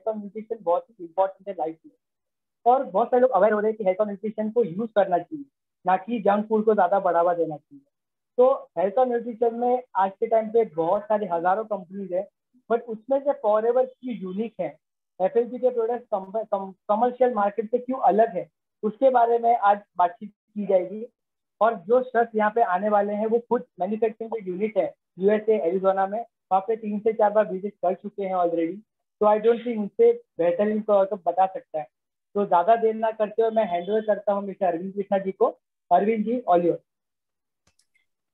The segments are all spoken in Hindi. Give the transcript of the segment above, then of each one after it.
हेल्थ और न्यूट्रिशन बहुत ही इंपॉर्टेंट है लाइफ में। और बहुत सारे लोग अवेयर हो रहे हैं कि हेल्थ और न्यूट्रिशन को यूज करना चाहिए, ना कि जंक फूड को ज्यादा बढ़ावा देना चाहिए। तो हेल्थ और न्यूट्रिशन में आज के टाइम पे बहुत सारे हजारों कंपनीज है, बट उसमें से फॉरएवर क्यों यूनिक है, एफएमसी के प्रोडक्ट कमर्शियल मार्केट से क्यों अलग है, उसके बारे में आज बातचीत की जाएगी। और जो शख्स यहाँ पे आने वाले हैं वो खुद मैन्युफैक्चरिंग के यूनिट है यूएसए एरिजोना में, वहाँ पे 3 से 4 बार विजिट कर चुके हैं ऑलरेडी। तो आई डोंट थिंक उनसे बेहतरीन तो बता सकता है। तो ज्यादा देर ना करते हुए मैं हैंड ओवर करता हूँ मिस्टर अरविंद कृष्णा जी को। Arvind ji, all your.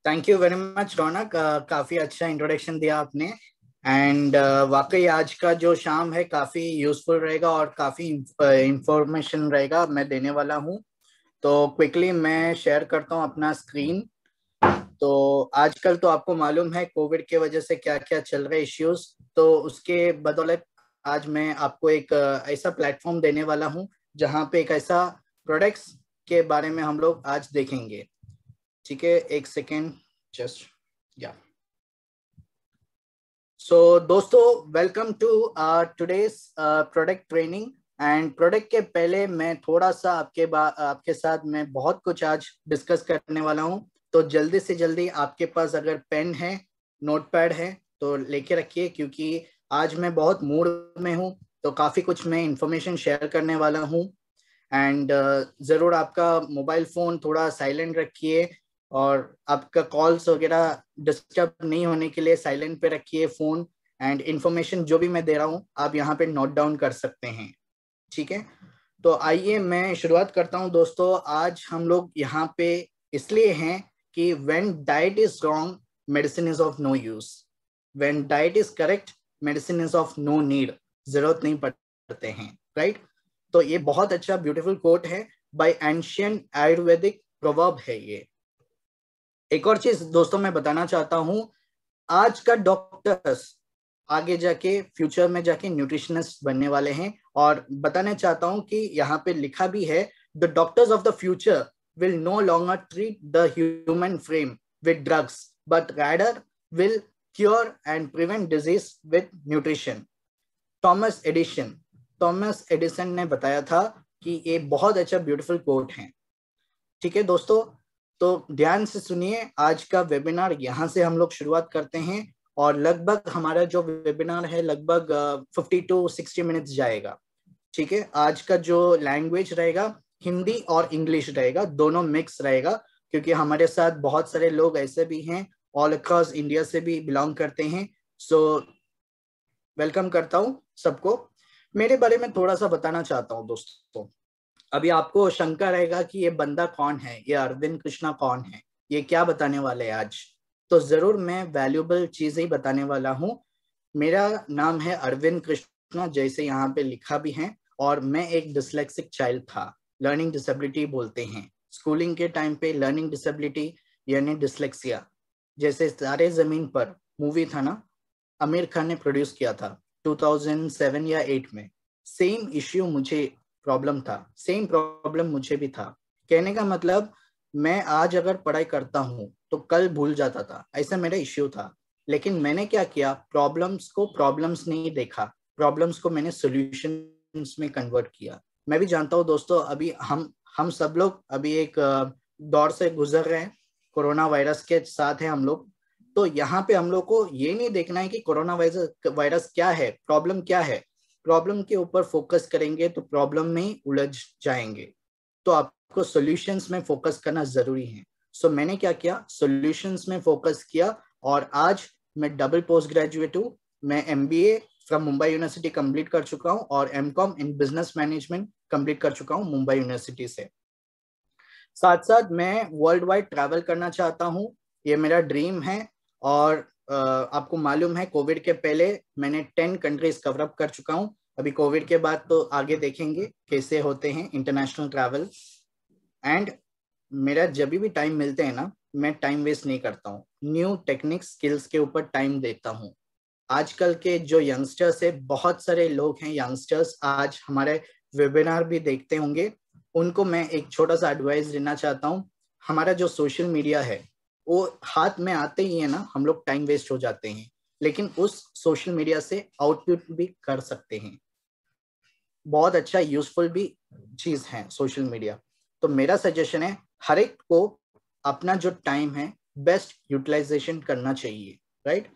Thank you very much Raunak, काफी अच्छा इंट्रोडक्शन दिया आपने। एंड वाकई आज का जो शाम है काफी यूजफुल रहेगा और काफी इंफॉर्मेशन रहेगा मैं देने वाला हूँ। तो क्विकली मैं शेयर करता हूँ अपना स्क्रीन। तो आजकल तो आपको मालूम है कोविड के वजह से क्या क्या चल रहे इश्यूज, तो उसके बदौलत आज मैं आपको एक ऐसा प्लेटफॉर्म देने वाला हूँ जहाँ पे एक ऐसा प्रोडक्ट्स के बारे में हम लोग आज देखेंगे। ठीक है, एक सेकेंड जस्ट या सो दोस्तों, welcome to today's product training. And product के पहले मैं थोड़ा सा आपके साथ मैं बहुत कुछ आज डिस्कस करने वाला हूँ। तो जल्दी से जल्दी आपके पास अगर पेन है, नोटपैड है तो लेके रखिए, क्योंकि आज मैं बहुत मूड में हूँ। तो काफी कुछ मैं इंफॉर्मेशन शेयर करने वाला हूँ। एंड जरूर आपका मोबाइल फोन थोड़ा साइलेंट रखिए और आपका कॉल्स वगैरह डिस्टर्ब नहीं होने के लिए साइलेंट पे रखिए फोन। एंड इंफॉर्मेशन जो भी मैं दे रहा हूँ आप यहाँ पे नोट डाउन कर सकते हैं। ठीक है, तो आइए मैं शुरुआत करता हूँ दोस्तों। आज हम लोग यहाँ पे इसलिए हैं कि when diet is wrong medicine is of no use, when diet is correct medicine is of no need, जरूरत नहीं पड़ते हैं, राइट। तो ये बहुत अच्छा ब्यूटीफुल कोट है बाय एंशियंट आयुर्वेदिक प्रोवर्ब है ये। एक और चीज दोस्तों मैं बताना चाहता हूं, आज का डॉक्टर्स आगे जाके फ्यूचर में जाके न्यूट्रिशनिस्ट बनने वाले हैं। और बताना चाहता हूं कि यहाँ पे लिखा भी है, the doctors of the future will no longer treat the human frame with drugs, but rather will cure and prevent disease with nutrition. Thomas Edison ने बताया था कि ये बहुत अच्छा ब्यूटीफुल कोट है। ठीक है दोस्तों, तो ध्यान से सुनिए, आज का वेबिनार यहाँ से हम लोग शुरुआत करते हैं। और लगभग हमारा जो वेबिनार है लगभग 50 to 60 मिनट्स जाएगा। ठीक है, आज का जो लैंग्वेज रहेगा हिंदी और इंग्लिश रहेगा, दोनों मिक्स रहेगा, क्योंकि हमारे साथ बहुत सारे लोग ऐसे भी हैं ऑल अक्रॉस इंडिया से भी बिलोंग करते हैं। सो वेलकम करता हूँ सबको। मेरे बारे में थोड़ा सा बताना चाहता हूँ दोस्तों। अभी आपको शंका रहेगा कि ये बंदा कौन है, ये अरविंद कृष्णा कौन है, ये क्या बताने वाले हैं आज। तो जरूर मैं वैल्यूएबल चीजें ही बताने वाला हूँ। मेरा नाम है अरविंद कृष्णा, जैसे यहाँ पे लिखा भी है। और मैं एक डिसलेक्सिक चाइल्ड था, लर्निंग डिसेबिलिटी बोलते हैं। स्कूलिंग के टाइम पे लर्निंग डिसेबिलिटी यानी डिसलेक्सिया, जैसे तारे जमीन पर मूवी था ना, आमिर खान ने प्रोड्यूस किया था 2007 या 8 में। सेम इश्यू मुझे प्रॉब्लम था, सेम प्रॉब्लम मुझे भी था। कहने का मतलब, मैं आज अगर पढ़ाई करता हूँ तो कल भूल जाता था, ऐसा मेरा इश्यू था। लेकिन मैंने क्या किया, प्रॉब्लम्स को प्रॉब्लम्स नहीं देखा, प्रॉब्लम्स को मैंने सॉल्यूशंस में कन्वर्ट किया। मैं भी जानता हूँ दोस्तों, अभी हम सब लोग अभी एक दौर से गुजर रहे हैं, कोरोना वायरस के साथ है हम लोग। तो यहाँ पे हम लोग को ये नहीं देखना है कि कोरोना वायरस क्या है, प्रॉब्लम क्या है। प्रॉब्लम के ऊपर फोकस करेंगे तो प्रॉब्लम में ही उलझ जाएंगे। तो आपको सॉल्यूशंस में फोकस करना जरूरी है। सो मैंने क्या किया, सॉल्यूशंस में फोकस किया। और आज मैं डबल पोस्ट ग्रेजुएट हूँ। मैं MBA from Mumbai university complete कर चुका हूँ और MCom in business management complete कर चुका हूँ मुंबई यूनिवर्सिटी से। साथ साथ मैं वर्ल्ड वाइड ट्रैवल करना चाहता हूँ, ये मेरा ड्रीम है। और आपको मालूम है कोविड के पहले मैंने 10 कंट्रीज कवर अप कर चुका हूँ। अभी कोविड के बाद तो आगे देखेंगे कैसे होते हैं इंटरनेशनल ट्रैवल। एंड मेरा जब भी टाइम मिलते हैं ना, मैं टाइम वेस्ट नहीं करता हूँ, न्यू टेक्निक स्किल्स के ऊपर टाइम देता हूँ। आजकल के जो यंगस्टर्स है, बहुत सारे लोग हैं यंगस्टर्स आज हमारे वेबिनार भी देखते होंगे, उनको मैं एक छोटा सा एडवाइस देना चाहता हूँ। हमारा जो सोशल मीडिया है वो हाथ में आते ही है ना, हम लोग टाइम वेस्ट हो जाते हैं। लेकिन उस सोशल मीडिया से आउटपुट भी कर सकते हैं। बहुत अच्छा यूजफुल भी चीज है सोशल मीडिया। तो मेरा सजेशन है हर एक को अपना जो टाइम है बेस्ट यूटिलाइजेशन करना चाहिए, राइट।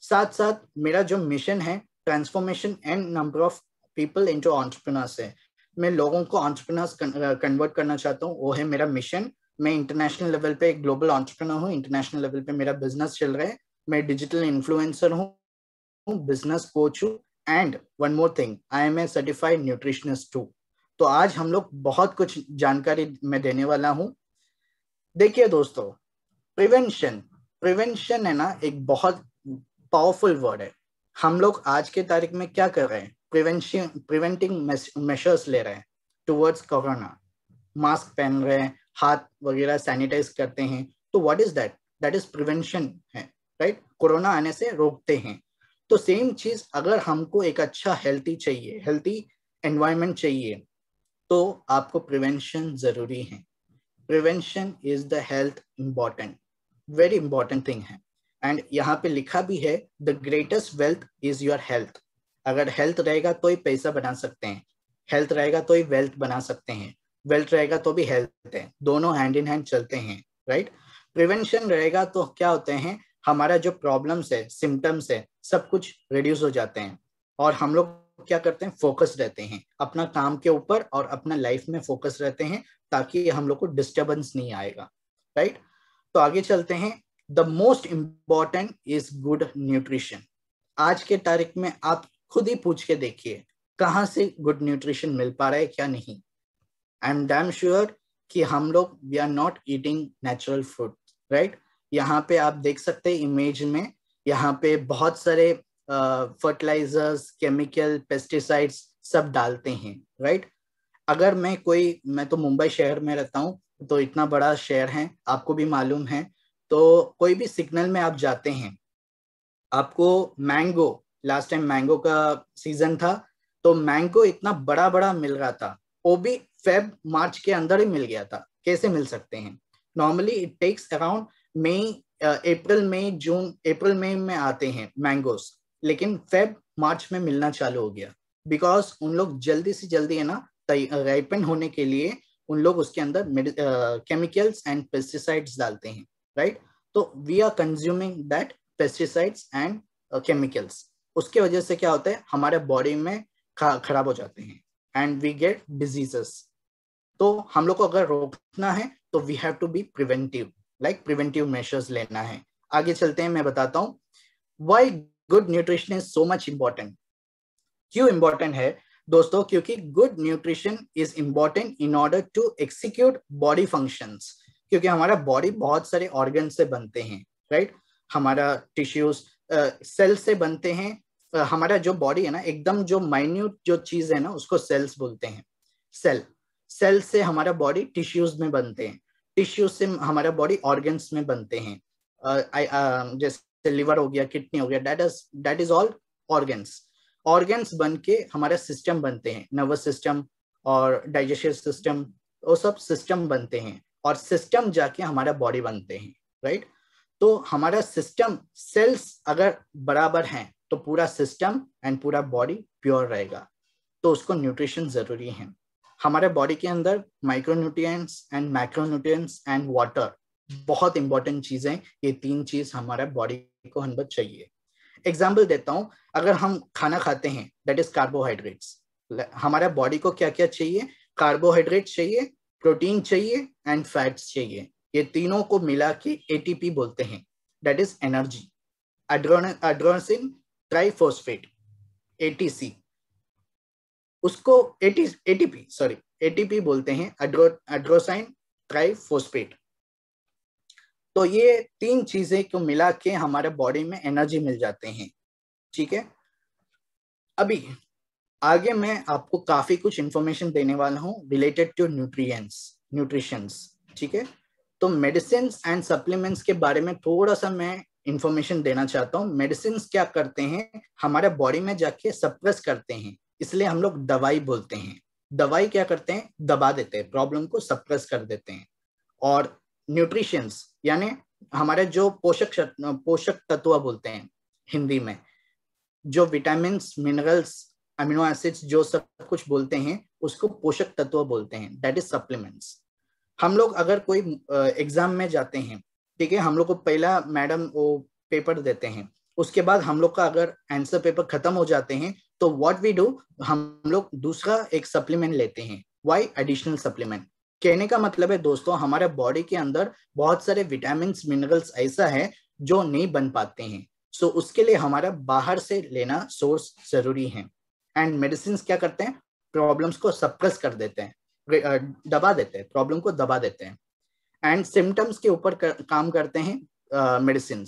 साथ साथ मेरा जो मिशन है transformation and number of people into entrepreneurs है। मैं लोगों को एंटरप्रेन्योर्स कन्वर्ट करना चाहता हूँ, वो है मेरा मिशन। मैं इंटरनेशनल लेवल पे एक ग्लोबल एंटरप्रेन्योर हूँ, इंटरनेशनल लेवल पे मेरा बिजनेस चल रहा है। मैं डिजिटल इन्फ्लुएंसर हूँ, बिजनेस कोच हूँ, and one more thing, I am a certified nutritionist too. तो आज हम लोग बहुत कुछ जानकारी मैं देने वाला हूँ। देखिए दोस्तों, प्रिवेंशन प्रिवेंशन है ना, एक बहुत पावरफुल वर्ड है। हम लोग आज के तारीख में क्या कर रहे हैं, प्रिवेंटिंग मेजर्स ले रहे हैं टुवर्ड्स कोरोना। मास्क पहन रहे हैं, हाथ वगैरह सैनिटाइज करते हैं। तो what is that, that is prevention है, राइट। कोरोना आने से रोकते हैं। तो सेम चीज अगर हमको एक अच्छा हेल्थी एनवायरनमेंट चाहिए, तो आपको प्रिवेंशन जरूरी है। Prevention is the health important, very important thing है। एंड यहाँ पे लिखा भी है the greatest wealth is your health. अगर हेल्थ रहेगा तो ही पैसा बना सकते हैं, हेल्थ रहेगा तो ही वेल्थ बना सकते हैं, वेल्थ रहेगा तो भी हेल्थ है, दोनों हैंड इन हैंड चलते हैं, राइट। प्रिवेंशन रहेगा तो क्या होते हैं, हमारा जो प्रॉब्लम्स है, सिम्टम्स है, सब कुछ रिड्यूस हो जाते हैं। और हम लोग क्या करते हैं, फोकस रहते हैं अपना काम के ऊपर और अपना लाइफ में फोकस रहते हैं, ताकि हम लोग को डिस्टर्बेंस नहीं आएगा, राइट। तो आगे चलते हैं। The most important is good nutrition. आज के तारीख में आप खुद ही पूछ के देखिए कहाँ से गुड न्यूट्रिशन मिल पा रहा है, क्या नहीं। आई एम डैम श्योर कि हम लोग we are not eating natural food, right. यहाँ पे आप देख सकते हैं इमेज में, यहाँ पे बहुत सारे फर्टिलाइजर्स, केमिकल, पेस्टिसाइड्स सब डालते हैं, राइट। अगर मैं तो मुंबई शहर में रहता हूँ, तो इतना बड़ा शहर है, आपको भी मालूम है। तो कोई भी सिग्नल में आप जाते हैं, आपको मैंगो, लास्ट टाइम मैंगो का सीजन था, तो मैंगो इतना बड़ा बड़ा मिल रहा था, वो भी फेब मार्च के अंदर ही मिल गया था। कैसे मिल सकते हैं, नॉर्मली इट टेक्स अराउंड मई, अप्रैल मई में आते हैं मैंगोस, लेकिन फेब मार्च में मिलना चालू हो गया। बिकॉज उन लोग जल्दी से जल्दी है ना, राइपन होने के लिए उन लोग उसके अंदर केमिकल्स एंड पेस्टिसाइड्स डालते हैं, राइट। तो we are consuming that pesticides and chemicals. उसके वजह से क्या होता है, हमारे बॉडी में खराब हो जाते हैं एंड वी गेट डिजीजेस। तो हम लोग को अगर रोकना है तो we have to be preventive, like preventive measures लेना है। आगे चलते हैं, मैं बताता हूँ why good nutrition is so much important. क्यों इम्पोर्टेंट है दोस्तों, क्योंकि good nutrition is important in order to execute body functions. क्योंकि हमारा बॉडी बहुत सारे ऑर्गन से बनते हैं, राइट। हमारा टिश्यूज सेल से बनते हैं। हमारा जो बॉडी है ना, एकदम जो माइन्यूट जो चीज है ना, उसको सेल्स बोलते हैं। सेल से हमारा बॉडी टिश्यूज में बनते हैं, टिश्यूज से हमारा बॉडी ऑर्गन्स में बनते हैं। जैसे लिवर हो गया, किडनी हो गया, that is all organs. Organs बन के हमारा सिस्टम बनते हैं, नर्वस सिस्टम और डाइजेस्टिव सिस्टम, वो सब सिस्टम बनते हैं, और सिस्टम जाके हमारा बॉडी बनते हैं, राइट। तो हमारा सिस्टम सेल्स अगर बराबर हैं तो पूरा सिस्टम एंड पूरा बॉडी प्योर रहेगा। तो उसको न्यूट्रिशन जरूरी है। हमारे बॉडी के अंदर micronutrients and macronutrients and water बहुत इंपॉर्टेंट चीजें, ये तीन चीज हमारे बॉडी को अंदर चाहिए। एग्जाम्पल देता हूं, अगर हम खाना खाते हैं दैट इज कार्बोहाइड्रेट्स। हमारा बॉडी को क्या क्या चाहिए, कार्बोहाइड्रेट्स चाहिए, प्रोटीन चाहिए एंड फैट्स चाहिए। ये तीनों को मिला के एटीपी बोलते हैं, that is energy, adrenaline triphosphate, ATC. उसको एटीपी बोलते हैं, एड्रोसाइन ट्राइफॉस्फेट। तो ये तीन चीजें को मिला के हमारे बॉडी में एनर्जी मिल जाते हैं, ठीक है। अभी आगे मैं आपको काफी कुछ इंफॉर्मेशन देने वाला हूँ रिलेटेड टू न्यूट्रिशंस, ठीक है। तो मेडिसिन एंड सप्लीमेंट्स के बारे में थोड़ा सा मैं इंफॉर्मेशन देना चाहता हूँ। मेडिसिन क्या करते हैं, हमारे बॉडी में जाके सप्रेस करते हैं, इसलिए हम लोग दवाई बोलते हैं। दवाई क्या करते हैं, दबा देते हैं, प्रॉब्लम को सप्रेस कर देते हैं। और न्यूट्रिशंस यानी हमारे जो पोषक तत्व बोलते हैं हिंदी में, जो विटामिन, मिनरल्स अमीनो एसिड्स जो सब कुछ बोलते हैं उसको पोषक तत्व बोलते हैं, दैट इज सप्लीमेंट्स। हम लोग अगर कोई एग्जाम में जाते हैं, ठीक है, हम लोग को पहला मैडम वो पेपर देते हैं, उसके बाद हम लोग का अगर आंसर पेपर खत्म हो जाते हैं तो व्हाट वी डू, हम लोग दूसरा एक सप्लीमेंट लेते हैं। Why additional supplement? कहने का मतलब है दोस्तों, हमारे बॉडी के अंदर बहुत सारे विटामिन मिनरल्स ऐसा है जो नहीं बन पाते हैं, सो उसके लिए हमारा बाहर से लेना सोर्स जरूरी है। एंड मेडिसिन क्या करते हैं, प्रॉब्लम्स को सप्रेस कर देते हैं, दबा देते हैं, प्रॉब्लम को दबा देते हैं, एंड सिम्टम्स के ऊपर काम करते हैं मेडिसिन,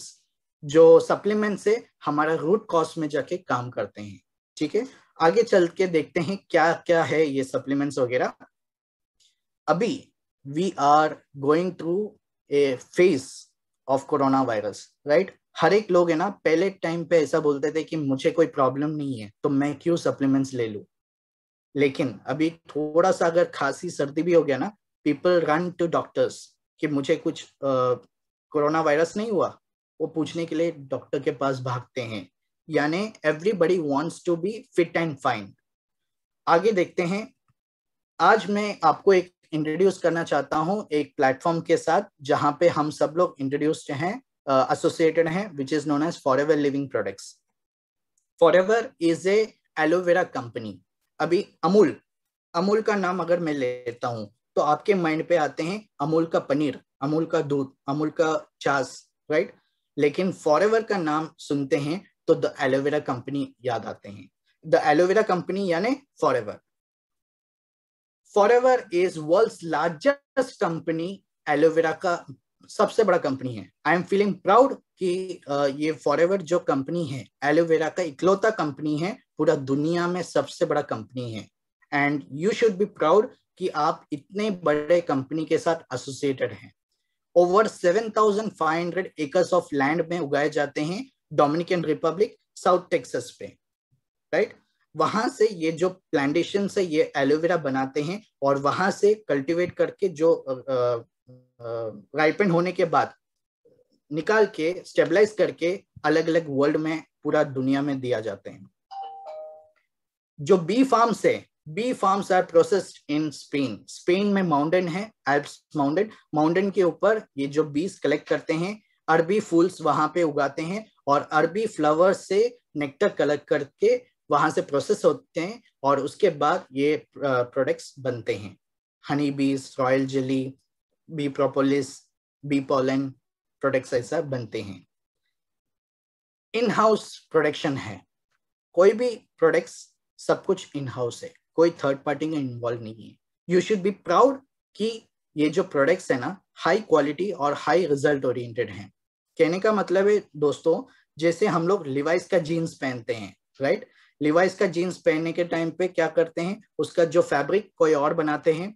जो सप्लीमेंट से हमारा रूट कॉज में जाके काम करते हैं। ठीक है, आगे चल के देखते हैं क्या क्या है ये सप्लीमेंट्स वगैरह। अभी we are going through a phase of coronavirus, right. हर एक लोग है ना, पहले टाइम पे ऐसा बोलते थे कि मुझे कोई प्रॉब्लम नहीं है तो मैं क्यों सप्लीमेंट्स ले लूं, लेकिन अभी थोड़ा सा अगर खांसी सर्दी भी हो गया ना, पीपल रन टू डॉक्टर्स कि मुझे कुछ कोरोना वायरस नहीं हुआ, वो पूछने के लिए डॉक्टर के पास भागते हैं। यानी everybody wants to be fit and fine. आगे देखते हैं, आज मैं आपको एक इंट्रोड्यूस करना चाहता हूं एक प्लेटफॉर्म के साथ जहां पे हम सब लोग इंट्रोड्यूस्ड हैं, एसोसिएटेड हैं, which is known as forever living products. Forever is a aloe vera company. अभी अमूल का नाम अगर मैं लेता हूं तो आपके माइंड पे आते हैं अमूल का पनीर, अमूल का दूध, अमूल का छाछ, राइट। लेकिन फॉरएवर का नाम सुनते हैं तो द एलोवेरा कंपनी याद आते हैं। द एलोवेरा कंपनी यानी forever. Forever is world's largest company, aloe vera का सबसे बड़ा कंपनी है। आई एम फीलिंग प्राउड कि ये फॉरएवर जो कंपनी है एलोवेरा का इकलौता कंपनी है, पूरा दुनिया में सबसे बड़ा कंपनी है। And you should be proud कि आप इतने बड़े कंपनी के साथ एसोसिएटेड हैं। ओवर 7,500 एकर्स ऑफ लैंड में उगाए जाते हैं डोमिनिकन रिपब्लिक, साउथ टेक्सास पे, राइट। वहां से ये जो प्लांटेशन से ये एलोवेरा बनाते हैं और वहां से कल्टीवेट करके जो राइपन होने के बाद निकाल के स्टेबलाइज करके अलग अलग वर्ल्ड में पूरा दुनिया में दिया जाते हैं। जो बी फार्म्स है, bee farms are processed in Spain. Spain में माउंटेन है, एल्प्स माउंटेन, माउंटेन के ऊपर ये जो बीज कलेक्ट करते हैं, अरबी फूल्स वहां पे उगाते हैं और अरबी फ्लावर्स से नेक्टर कलेक्ट करके वहां से प्रोसेस होते हैं और उसके बाद ये प्रोडक्ट्स बनते हैं। हनी बीज, royal jelly, B propolis, bee pollen products ऐसा बनते हैं। इन हाउस प्रोडक्शन है, कोई भी प्रोडक्ट्स सब कुछ इन हाउस है, कोई थर्ड पार्टी में इन्वॉल्व नहीं है। यू शुड बी प्राउड कि ये जो प्रोडक्ट्स है ना हाई क्वालिटी और हाई रिजल्ट ओरिएंटेड हैं। कहने का मतलब है दोस्तों, जैसे हम लोग लिवाइस का जीन्स पहनते हैं, राइट। लिवाइस का जीन्स पहनने के टाइम पे क्या करते हैं, उसका जो फैब्रिक कोई और बनाते हैं,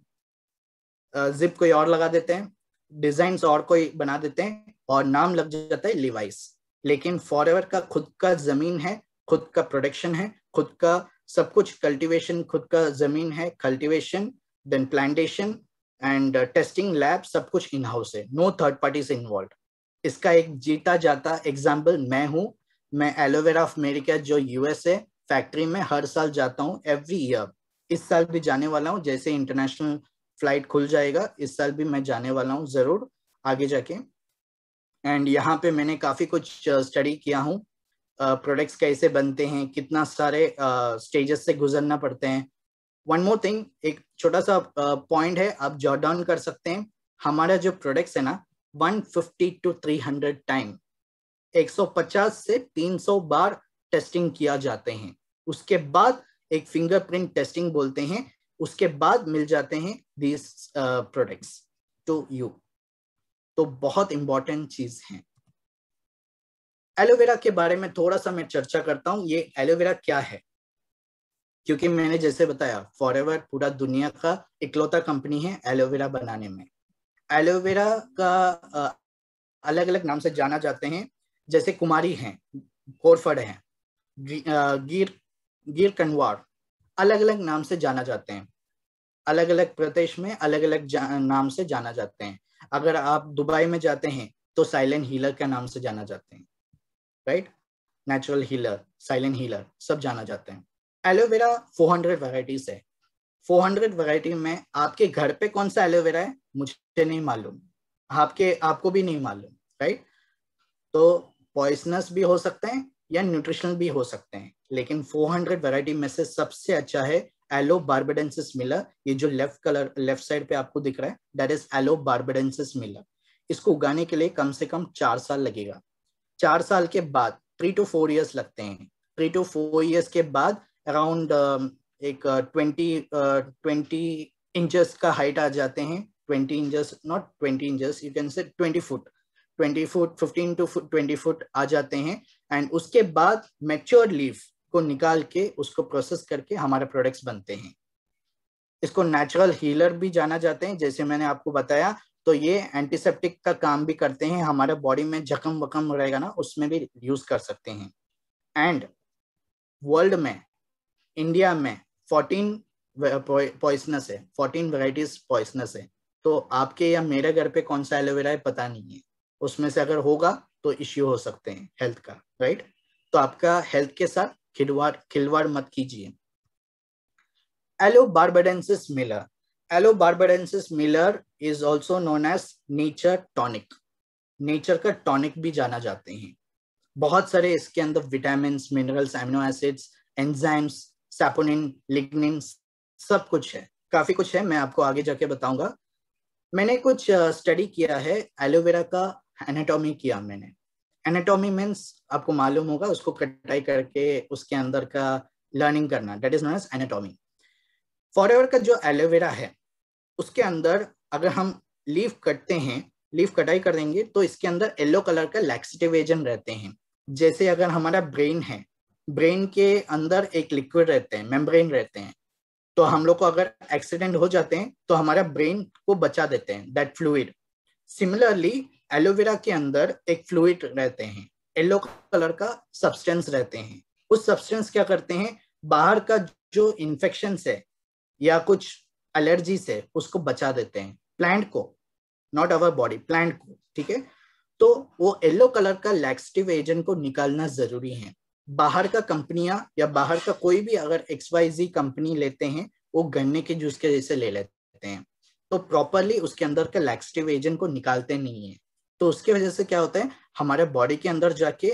जिप कोई और लगा देते हैं, डिजाइन और कोई बना देते हैं और नाम लग जाता है लिवाइस। लेकिन फॉरएवर का खुद का जमीन है, खुद का प्रोडक्शन है, खुद का सब कुछ, कल्टीवेशन, खुद का जमीन है, cultivation, then plantation and testing lab, सब कुछ इन हाउस है, नो थर्ड पार्टी से इन्वॉल्व। इसका एक जीता जाता एग्जाम्पल मैं हूं। मैं एलोवेरा ऑफ अमेरिका जो यूएस है फैक्ट्री में हर साल जाता हूं, एवरी ईयर। इस साल भी जाने वाला हूं, जैसे इंटरनेशनल फ्लाइट खुल जाएगा इस साल भी मैं जाने वाला हूं जरूर आगे जाके। एंड यहाँ पे मैंने काफी कुछ स्टडी किया हूँ, प्रोडक्ट्स कैसे बनते हैं, कितना सारे स्टेजेस से गुजरना पड़ते हैं। वन मोर थिंग, एक छोटा सा पॉइंट है, आप जॉट डाउन कर सकते हैं। हमारा जो प्रोडक्ट्स है ना 150 to 300 टाइम, 150 से 300 बार टेस्टिंग किया जाते हैं। उसके बाद एक फिंगरप्रिंट टेस्टिंग बोलते हैं, उसके बाद मिल जाते हैं दिस प्रोडक्ट्स टू यू। तो बहुत इंपॉर्टेंट चीज है। एलोवेरा के बारे में थोड़ा सा मैं चर्चा करता हूं, ये एलोवेरा क्या है, क्योंकि मैंने जैसे बताया फॉरएवर पूरा दुनिया का इकलौता कंपनी है एलोवेरा बनाने में। एलोवेरा का अलग अलग नाम से जाना जाते हैं, जैसे कुमारी हैं, कोरफड हैं, गिर कनवार, अलग अलग नाम से जाना जाते हैं। अलग अलग प्रदेश में अलग अलग नाम से जाना जाते हैं। अगर आप दुबई में जाते हैं तो साइलेंट हीलर के नाम से जाना जाते हैं, right. Natural healer, silent healer सब जाना जाते हैं। एलोवेरा 400 वैरायटीज है। 400 वैरायटी में आपके घर पे कौन सा एलोवेरा है मुझे नहीं मालूम, आपको भी नहीं मालूम, राइट। तो पॉइजनस भी हो सकते हैं या न्यूट्रिशनल भी हो सकते हैं, लेकिन 400 वैरायटी में से सबसे अच्छा है एलो बार्बाडेंसिस मिलर। ये जो लेफ्ट साइड पे आपको दिख रहा है, that is yellow barbadensis Miller. इसको उगाने के लिए कम से कम 4 साल लगेगा। 4 साल के बाद 3 to 4 years लगते हैं। 3 to 4 years के बाद अराउंड एक 20 इंचेस का हाइट आ जाते हैं। 20 inches, not 20 inches, you can say 20 foot, 15 to 20 foot आ जाते हैं। एंड उसके बाद मैच्योर्ड लीफ को निकाल के उसको प्रोसेस करके हमारे प्रोडक्ट्स बनते हैं। इसको नेचुरल हीलर भी जाना जाते हैं, जैसे मैंने आपको बताया। तो ये एंटीसेप्टिक का काम भी करते हैं, हमारे बॉडी में जख्म वखम रहेगा ना, उसमें भी यूज कर सकते हैं। एंड वर्ल्ड में, इंडिया में 14 पॉइजनस है, 14 वैरायटीज पॉइजनस है। तो आपके या मेरे घर पे कौन सा एलोवेरा है पता नहीं है, उसमें से अगर होगा तो इश्यू हो सकते हैं हेल्थ का, राइट। तो आपका हेल्थ के साथ खिलवाड़ मत कीजिए। Aloe barbadensis miller, aloe barbadensis miller is also known as nature tonic. Nature का टॉनिक भी जाना जाते हैं। बहुत सारे इसके अंदर vitamin, minerals, amino acids, enzymes, saponin, lignin, सब कुछ है, काफी कुछ है। मैं आपको आगे जाके बताऊंगा। मैंने कुछ स्टडी किया है एलोवेरा का, एनाटॉमी किया मैंने। एनाटॉमी मीन्स आपको मालूम होगा, उसको कटाई करके उसके अंदर का लर्निंग करना, that is known as anatomy. Forever का जो एलोवेरा है उसके अंदर अगर हम लीफ कटते हैं, लीफ कटाई कर देंगे तो इसके अंदर येलो कलर का लैक्सेटिव एजेंट रहते हैं। जैसे अगर हमारा ब्रेन है, ब्रेन के अंदर एक लिक्विड रहते हैं, मेम्ब्रेन रहते हैं। तो हम लोग को अगर एक्सीडेंट हो जाते हैं तो हमारा ब्रेन को बचा देते हैं, दैट फ्लूइड। सिमिलरली एलोवेरा के अंदर एक फ्लूइड रहते हैं, येलो कलर का सब्सटेंस रहते हैं। उस सब्सटेंस क्या करते हैं, बाहर का जो इन्फेक्शन है या कुछ एलर्जी से उसको बचा देते हैं, प्लांट को, नॉट अवर बॉडी, प्लांट को, ठीक है। तो वो येलो कलर का लैक्सेटिव एजेंट को निकालना जरूरी है। बाहर का कंपनियां या बाहर का कोई भी अगर XYZ कंपनी लेते हैं, वो गन्ने के जूस के जैसे ले लेते हैं, तो प्रॉपरली उसके अंदर का लैक्सेटिव एजेंट को निकालते नहीं है। तो उसके वजह से क्या होता है, हमारे बॉडी के अंदर जाके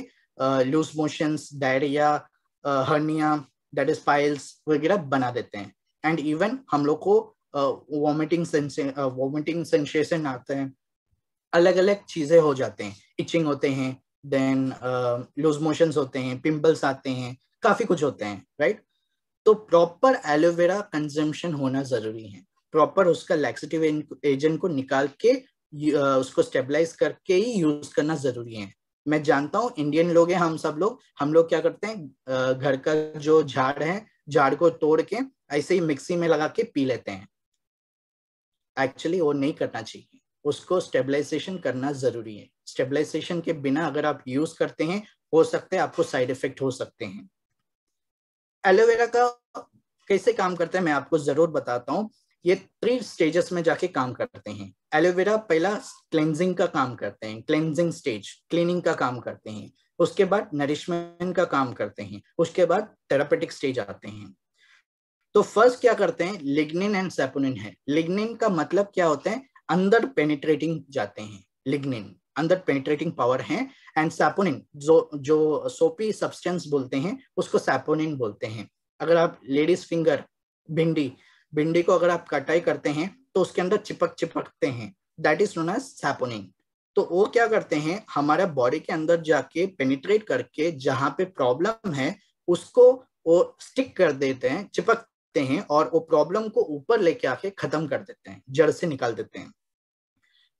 loose motions, diarrhoea, hernia, that is piles वगैरह बना देते हैं। एंड इवन हम लोग को वॉमिटिंग सेंसेशन आते हैं, अलग अलग चीजें हो जाते हैं, इचिंग होते हैं, देन लूज मोशंस होते हैं, पिंपल्स आते हैं, काफी कुछ होते हैं, राइट। तो प्रॉपर एलोवेरा कंजम्पशन होना जरूरी है। प्रॉपर उसका लैक्सेटिव एजेंट को निकाल के उसको स्टेबलाइज करके ही यूज करना जरूरी है। मैं जानता हूँ इंडियन लोग हैं, हम लोग क्या करते हैं, घर का जो झाड़ है, झाड़ को तोड़ के ऐसे ही मिक्सी में लगा के पी लेते हैं। एक्चुअली वो नहीं करना चाहिए, उसको स्टेबलाइजेशन करना जरूरी है। स्टेबलाइजेशन के बिना अगर आप यूज करते हैं, हो सकते हैं आपको साइड इफेक्ट हो सकते हैं। एलोवेरा का कैसे काम करता है मैं आपको जरूर बताता हूँ। ये 3 स्टेजेस में जाके काम करते हैं। एलोवेरा पहला क्लेंजिंग का काम करते हैं, क्लेंजिंग स्टेज, क्लीनिंग का काम करते हैं। उसके बाद नरिशमेंट का काम करते हैं। उसके बाद थेरापेटिक स्टेज आते हैं। तो फर्स्ट क्या करते हैं, लिग्निन एंड सैपोनिन है। लिग्निन का मतलब क्या होता है, अंदर पेनिट्रेटिंग जाते हैं। लिग्निन अंदर पेनिट्रेटिंग पावर है। एंड सैपोनिन जो सोपी सब्सटेंस बोलते हैं उसको सैपोनिन बोलते हैं। अगर आप लेडीज फिंगर, भिंडी को अगर आप कटाई करते हैं तो उसके अंदर चिपकते हैं, that is known as saponin. तो वो क्या करते हैं, हमारा बॉडी के अंदर जाके पेनिट्रेट करके जहां पे प्रॉब्लम है उसको वो स्टिक कर देते हैं, चिपकते हैं, और वो प्रॉब्लम को ऊपर लेके आके खत्म कर देते हैं, जड़ से निकाल देते हैं।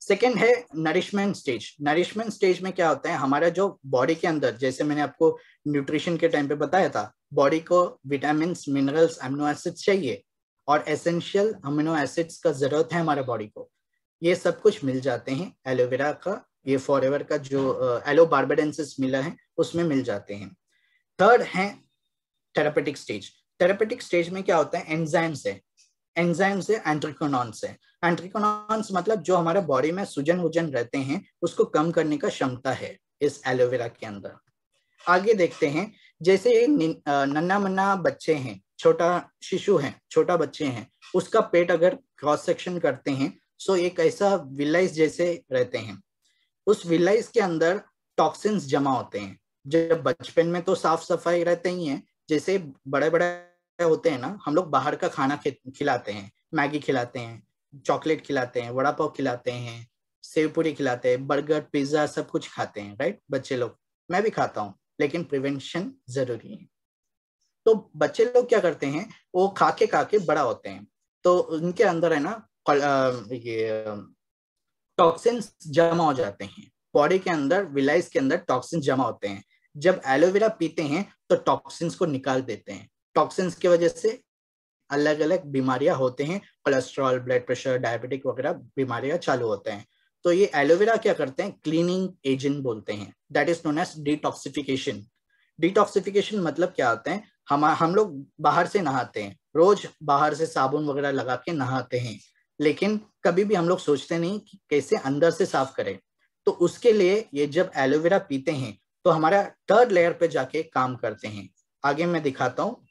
सेकेंड है नरिशमेंट स्टेज। नरिशमेंट स्टेज में क्या होता है, हमारा जो बॉडी के अंदर, जैसे मैंने आपको न्यूट्रिशन के टाइम पे बताया था, बॉडी को विटामिन, मिनरल्स, अमीनो एसिड्स चाहिए, और एसेंशियल अमीनो एसिड्स का जरूरत है हमारे बॉडी को। ये सब कुछ मिल जाते हैं एलोवेरा का, ये फॉरएवर का जो एलो बार्बाडेंसिस मिला है उसमें मिल जाते हैं। थर्ड है थेरापेटिक स्टेज। थेरापेटिक स्टेज में क्या होता है, एंजाइम्स है, एंट्रिकोनॉन्स है। एंट्रिकोनॉन्स मतलब जो हमारे बॉडी में सूजन वूजन रहते हैं उसको कम करने का क्षमता है इस एलोवेरा के अंदर। आगे देखते हैं जैसे नन्ना मन्ना बच्चे हैं, छोटा शिशु है, छोटा बच्चे हैं, उसका पेट अगर क्रॉस सेक्शन करते हैं सो एक ऐसा विलाइस जैसे रहते हैं। उस विलाइस के अंदर टॉक्सिन्स जमा होते हैं। जब बचपन में तो साफ सफाई रहते ही है, जैसे बड़े बड़े होते हैं ना, हम लोग बाहर का खाना खिलाते हैं, मैगी खिलाते हैं, चॉकलेट खिलाते हैं, वड़ा पाव खिलाते हैं, सेव पूरी खिलाते हैं, बर्गर पिज्जा सब कुछ खाते हैं, राइट? बच्चे लोग, मैं भी खाता हूँ, लेकिन प्रिवेंशन जरूरी है। तो बच्चे लोग क्या करते हैं, वो खा के बड़ा होते हैं, तो उनके अंदर है ना ये टॉक्सिन्स जमा हो जाते हैं। बॉडी के अंदर, विलाइस के अंदर टॉक्सिन्स जमा होते हैं। जब एलोवेरा पीते हैं तो टॉक्सिन्स को निकाल देते हैं। टॉक्सिन्स की वजह से अलग अलग बीमारियां होते हैं, कोलेस्ट्रॉल, ब्लड प्रेशर, डायबिटिक वगैरह बीमारियां चालू होते हैं। तो ये एलोवेरा क्या करते हैं, क्लीनिंग एजेंट बोलते हैं, that is known as detoxification. Detoxification मतलब क्या होता है, हम लोग बाहर से नहाते हैं, रोज बाहर से साबुन वगैरह लगा के नहाते हैं, लेकिन कभी भी हम लोग सोचते नहीं कि कैसे अंदर से साफ करें। तो उसके लिए ये जब एलोवेरा पीते हैं तो हमारा थर्ड लेयर पे जाके काम करते हैं। आगे मैं दिखाता हूँ।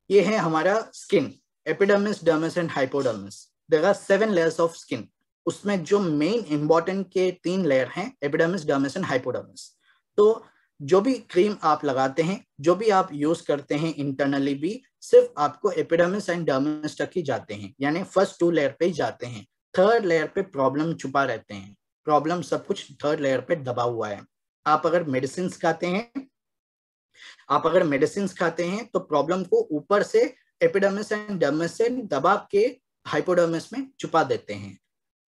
ये है हमारा skin, epidermis, dermis and hypodermis. There are 7 layers of skin. उसमें जो मेन इंपॉर्टेंट के 3 लेयर हैं, एपिडर्मिस, डर्मिस एंड हाइपोडर्मिस। तो जो भी क्रीम आप लगाते हैं, जो भी आप यूज करते हैं इंटरनली भी, सिर्फ आपको एपिडर्मिस एंड डर्मिस तक ही जाते हैं, यानी फर्स्ट 2 लेयर पे ही जाते हैं। थर्ड लेयर पे प्रॉब्लम छुपा रहते हैं। प्रॉब्लम सब कुछ थर्ड लेयर पे दबा हुआ है। आप अगर मेडिसिन खाते हैं तो प्रॉब्लम को ऊपर से एपिडर्मिस एंड डर्मिस से दबा के हाइपोडर्मिस में छुपा देते हैं।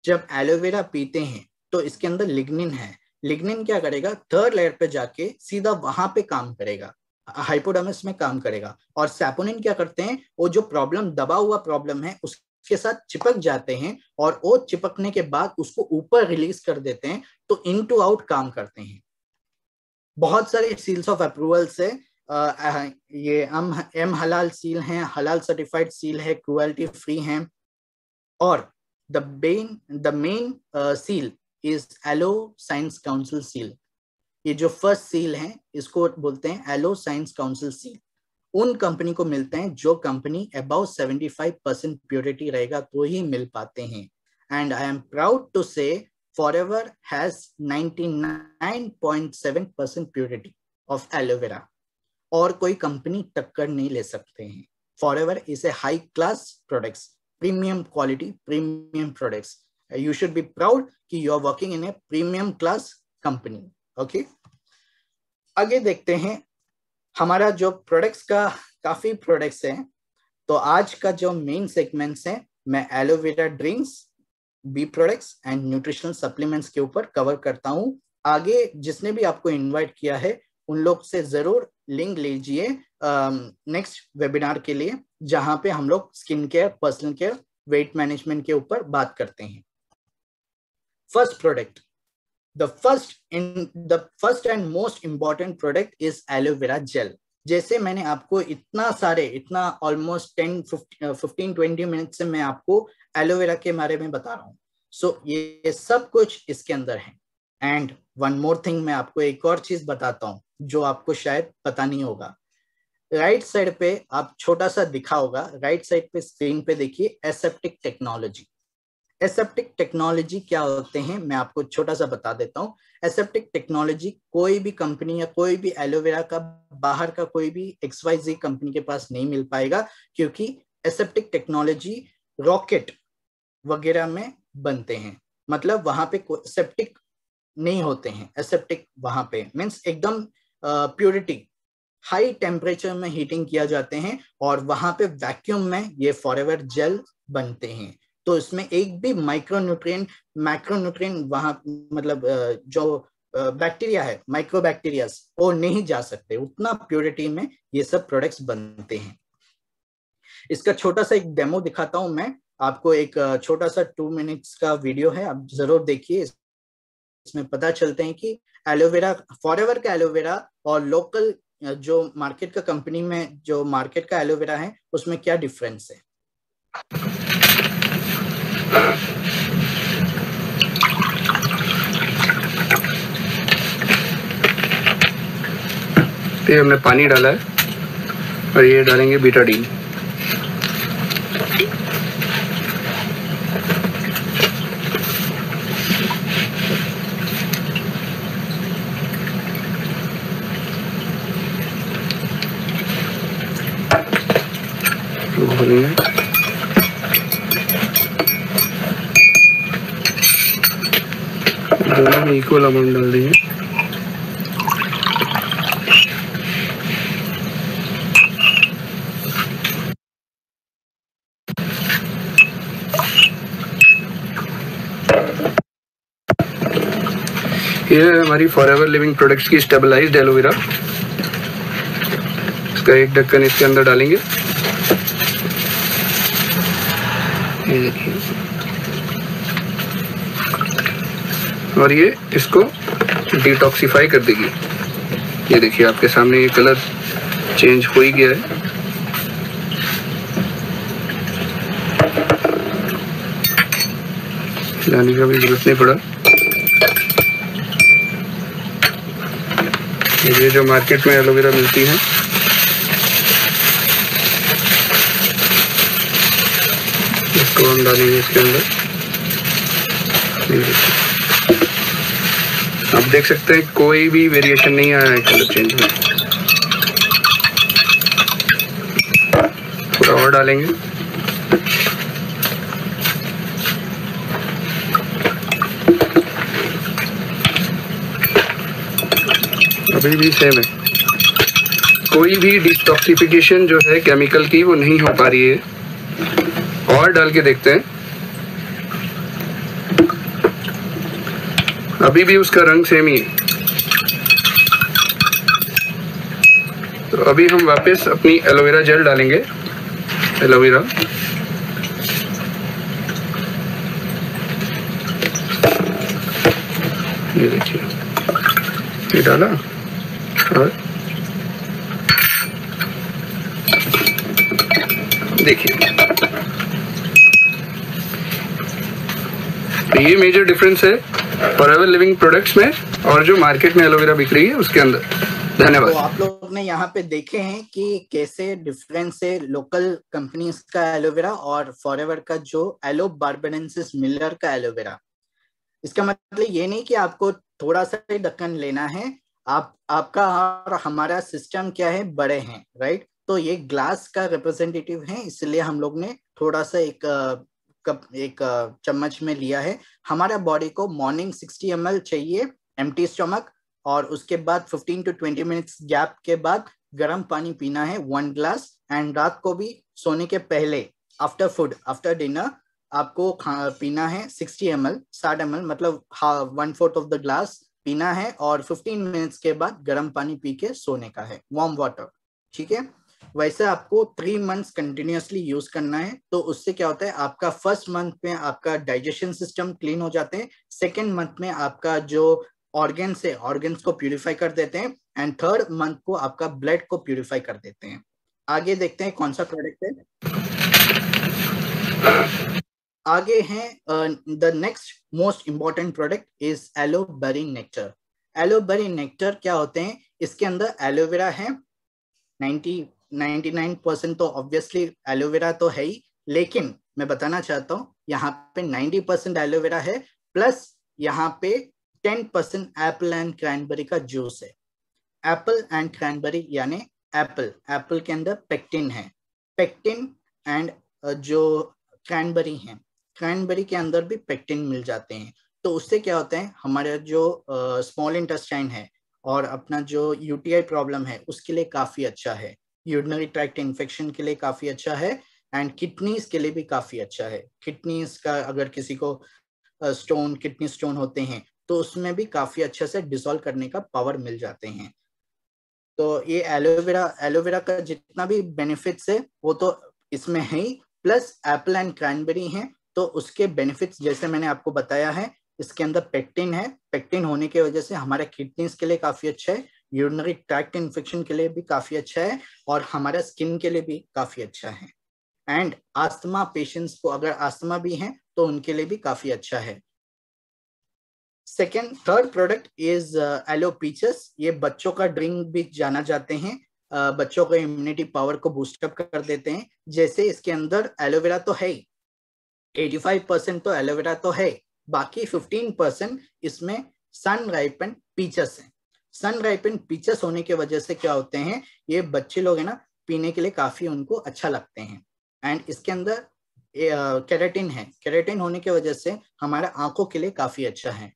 जब एलोवेरा पीते हैं तो इसके अंदर लिग्निन है। लिग्निन क्या करेगा, थर्ड लेयर पे जाके सीधा वहां पे काम करेगा, हाइपोडर्मिस में काम करेगा। और सैपोनिन क्या करते हैं, वो जो प्रॉब्लम, दबा हुआ प्रॉब्लम है, उसके साथ चिपक जाते हैं और वो चिपकने के बाद उसको ऊपर रिलीज कर देते हैं, तो इन टू आउट काम करते हैं। बहुत सारे सील्स ऑफ अप्रूवल से ये एम हलाल सील है, हलाल सर्टिफाइड सील है, क्रुएल्टी फ्री है, और the main seal is aloe science council seal. ये जो फर्स्ट सील है इसको बोलते हैं एलो साइंस काउंसिल सील। उन कंपनी को मिलते हैं जो कंपनी अबाउट 75% प्योरिटी रहेगा तो ही मिल पाते हैं। And I am proud to say Forever has 99.7% purity of aloe vera, और कोई कंपनी टक्कर नहीं ले सकते हैं। Forever is a high class products, premium quality, premium products. You should be proud कि you are working in a premium class company. Okay? आगे देखते हैं हमारा जो प्रोडक्ट्स का, काफी प्रोडक्ट्स हैं। तो आज का जो मेन सेगमेंट्स है, मैं aloe vera drinks, bee products and nutritional supplements के ऊपर कवर करता हूँ। आगे जिसने भी आपको इनवाइट किया है उन लोग से जरूर लिंक लीजिए नेक्स्ट वेबिनार के लिए, जहां पे हम लोग skin care, personal care, weight management के ऊपर बात करते हैं। First product, the first and most important product is aloe vera gel. जैसे मैंने आपको इतना ऑलमोस्ट 15-20 मिनट से मैं आपको एलोवेरा के बारे में बता रहा हूँ। सो ये सब कुछ इसके अंदर है। एंड वन मोर थिंग, मैं आपको एक और चीज बताता हूँ जो आपको शायद पता नहीं होगा। राइट साइड पे आप छोटा सा दिखा होगा, राइट साइड पे स्क्रीन पे देखिए, एसेप्टिक टेक्नोलॉजी। एसेप्टिक टेक्नोलॉजी क्या होते हैं मैं आपको छोटा सा बता देता हूँ। एसेप्टिक टेक्नोलॉजी कोई भी कंपनी या कोई भी एलोवेरा का, बाहर का कोई भी XYZ कंपनी के पास नहीं मिल पाएगा, क्योंकि एसेप्टिक टेक्नोलॉजी रॉकेट वगैरह में बनते हैं। मतलब वहां पे सेप्टिक नहीं होते हैं। एसेप्टिक वहां पे मीन्स एकदम प्योरिटी, हाई टेम्परेचर में हीटिंग किया जाते हैं और वहां पे वैक्यूम में ये फॉरएवर जेल बनते हैं। तो इसमें एक भी मैक्रोन्यूट्रिएंट वहां, मतलब जो बैक्टीरिया है, माइक्रोबैक्टीरियाज, वो नहीं जा सकते। उतना प्योरिटी में ये सब प्रोडक्ट्स बनते हैं। इसका छोटा सा एक डेमो दिखाता हूं मैं आपको। एक छोटा सा 2 मिनट्स का वीडियो है, आप जरूर देखिए। इसमें पता चलते हैं कि एलोवेरा, फॉरएवर का एलोवेरा और लोकल जो मार्केट का कंपनी में जो मार्केट का एलोवेरा है उसमें क्या डिफरेंस है। सकते हैं हमने पानी डाला है और ये डालेंगे बीटाडीन। दोनों में इक्वल अमाउंट डाल देंगे। ये है हमारी फॉरएवर लिविंग प्रोडक्ट्स की स्टेबलाइज्ड एलोवेरा। इसका एक ढक्कन इसके अंदर डालेंगे। ये देखिए, और ये इसको डिटॉक्सिफाई कर देगी। ये देखिए आपके सामने ये कलर चेंज हो ही गया है। लाने का भी जरूरत नहीं पड़ा। ये जो मार्केट में एलोवेरा मिलती है, इसको हम डालेंगे इसके अंदर। आप देख सकते हैं कोई भी वेरिएशन नहीं आया है कलर चेंज में। थोड़ा और डालेंगे। अभी भी सेम है, कोई भी डिटॉक्सिफिकेशन जो है केमिकल की वो नहीं हो पा रही है। और डाल के देखते हैं, अभी भी उसका रंग सेम ही है। तो अभी हम वापस अपनी एलोवेरा जेल डालेंगे। एलोवेरा ये देखिए, ये डाला और देखिए, तो ये मेजर डिफरेंस है फॉरएवर लिविंग प्रोडक्ट्स में और जो मार्केट में एलोवेरा बिक रही है उसके अंदर। धन्यवाद। तो आप लोग ने यहाँ पे देखे हैं कि कैसे डिफरेंस है लोकल कंपनीज का एलोवेरा और फॉरएवर का जो एलो बार्बाडेंसिस मिलर का एलोवेरा। इसका मतलब ये नहीं कि आपको थोड़ा सा ही ढक्कन लेना है। आपका और हमारा सिस्टम क्या है, बड़े हैं, राइट। तो ये ग्लास का रिप्रेजेंटेटिव है, इसलिए हम लोग ने थोड़ा सा एक चम्मच में लिया है। हमारा बॉडी को मॉर्निंग 60 ml चाहिए एम्प्टी स्टमक, और उसके बाद 15 to 20 मिनट्स गैप के बाद गर्म पानी पीना है 1 ग्लास। एंड रात को भी सोने के पहले आफ्टर फूड, आफ्टर डिनर आपको पीना है 60 ml, 60 ml मतलब 1/4 ऑफ द ग्लास पीना है। और 15 मिनट्स के बाद गर्म पानी पी के सोने का है, वार्म वाटर, ठीक है। वैसे आपको 3 मंथ्स कंटिन्यूअसली यूज करना है। तो उससे क्या होता है, आपका फर्स्ट मंथ में आपका डाइजेशन सिस्टम क्लीन हो जाते हैं, सेकेंड मंथ में आपका जो ऑर्गन्स है, ऑर्गन्स को प्यूरिफाई कर देते हैं, एंड थर्ड मंथ को आपका ब्लड को प्यूरिफाई कर देते हैं। आगे देखते हैं कौन सा प्रोडक्ट है। आगे हैं the next most important product is aloe berry nectar. Aloe berry nectar क्या होते हैं, इसके अंदर एलोवेरा है 99% तो ऑब्वियसली एलोवेरा तो है ही, लेकिन मैं बताना चाहता हूँ यहाँ पे 90% एलोवेरा है, प्लस यहाँ पे 10% एप्पल एंड क्रैनबेरी का जूस है। एप्पल एंड क्रैनबेरी यानी एप्पल के अंदर पेक्टिन है, पेक्टिन एंड जो क्रैनबेरी है, क्रैनबेरी के अंदर भी पेक्टिन मिल जाते हैं। तो उससे क्या होता है, हमारा जो स्मॉल इंटेस्टाइन है और अपना जो यूटीआई प्रॉब्लम है उसके लिए काफी अच्छा है, यूरिनरी ट्रैक्ट इन्फेक्शन के लिए काफी अच्छा है, एंड किडनीज के लिए भी काफी अच्छा है। किडनीज का अगर किसी को स्टोन, किडनी स्टोन होते हैं तो उसमें भी काफी अच्छे से डिसॉल्व करने का पावर मिल जाते हैं। तो ये एलोवेरा का जितना भी बेनिफिट्स है वो तो इसमें है ही, प्लस एप्पल एंड क्रैनबेरी है तो उसके बेनिफिट्स जैसे मैंने आपको बताया है। इसके अंदर पेक्टिन है, पेक्टिन होने की वजह से हमारे किडनीज के लिए काफी अच्छा है, यूरिनरी ट्रैक्ट इन्फेक्शन के लिए भी काफी अच्छा है, और हमारा स्किन के लिए भी काफी अच्छा है। एंड आस्थमा पेशेंट्स को अगर आस्थमा भी है तो उनके लिए भी काफी अच्छा है। Third product is aloe peaches. ये बच्चों का ड्रिंक भी जाना जाते हैं, बच्चों को इम्यूनिटी पावर को बूस्टअप कर देते हैं। जैसे इसके अंदर एलोवेरा तो है ही, 85% तो एलोवेरा तो है, बाकी 15% इसमें सन राइपेंड पीचेस है। सन राइपेंड पीचेस होने की वजह से क्या होते हैं, ये बच्चे लोग है ना पीने के लिए काफी उनको अच्छा लगते हैं। एंड इसके अंदर केराटिन है, केराटिन होने की वजह से हमारे आंखों के लिए काफी अच्छा है,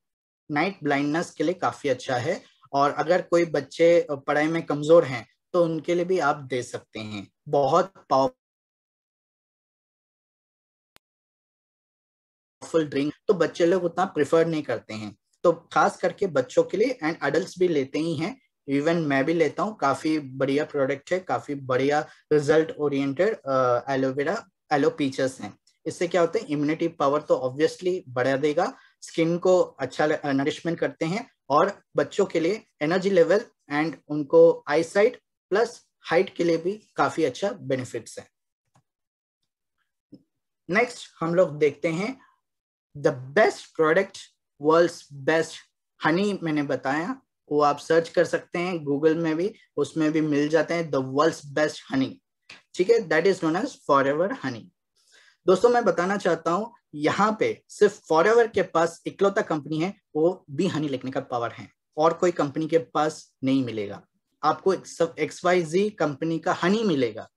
नाइट ब्लाइंडनेस के लिए काफी अच्छा है। और अगर कोई बच्चे पढ़ाई में कमजोर हैं तो उनके लिए भी आप दे सकते हैं। बहुत पावरफुल ड्रिंक तो बच्चे लोग उतना प्रेफर नहीं करते हैं, तो खास करके बच्चों के लिए एंड अडल्ट्स भी लेते ही हैं। इवन मैं भी लेता हूँ, काफी बढ़िया प्रोडक्ट है, काफी बढ़िया result oriented aloe vera aloe peaches हैं। इससे क्या होता है, इम्यूनिटी पावर तो ऑब्वियसली बढ़ा देगा, स्किन को अच्छा नरिशमेंट करते हैं, और बच्चों के लिए एनर्जी लेवल एंड उनको आई साइट प्लस हाइट के लिए भी काफी अच्छा बेनिफिट्स है। नेक्स्ट हम लोग देखते हैं the best product, world's best honey. मैंने बताया वो आप सर्च कर सकते हैं गूगल में भी, उसमें भी मिल जाते हैं द वर्ल्ड्स बेस्ट हनी, ठीक है, that is known as forever honey. दोस्तों मैं बताना चाहता हूं, यहाँ पे सिर्फ फॉरएवर के पास इकलौता कंपनी है वो बी हनी लिखने का पावर है, और कोई कंपनी के पास नहीं मिलेगा। आपको XYZ कंपनी का हनी मिलेगा,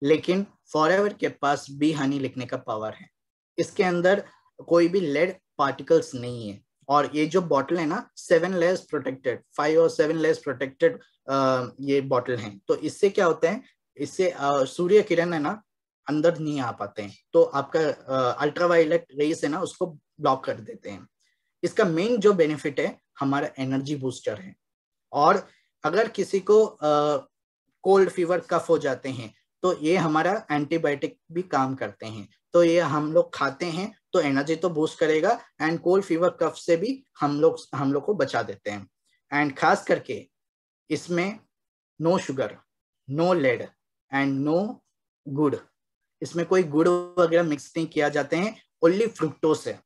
लेकिन फॉरएवर के पास बी हनी लिखने का पावर है। इसके अंदर कोई भी लेड पार्टिकल्स नहीं है, और ये जो बॉटल है ना 7 लेयर्स प्रोटेक्टेड, 5 और 7 लेयर्स प्रोटेक्टेड ये बॉटल है। तो इससे क्या होता है, इससे सूर्य किरण है ना अंदर नहीं आ पाते हैं, तो आपका अल्ट्रावायलेट रेस है ना उसको ब्लॉक कर देते हैं। इसका मेन जो बेनिफिट है हमारा एनर्जी बूस्टर है। और अगर किसी को कोल्ड फीवर कफ हो जाते हैं तो ये हमारा एंटीबायोटिक भी काम करते हैं, तो ये हम लोग खाते हैं तो एनर्जी तो बूस्ट करेगा, एंड कोल्ड फीवर कफ से भी हम लोग को बचा देते हैं। एंड खास करके इसमें no sugar, no lead and no गुड़, इसमें कोई गुड़ वगैरह मिक्स नहीं किया जाते हैं, ओनली फ्रुक्टोस है।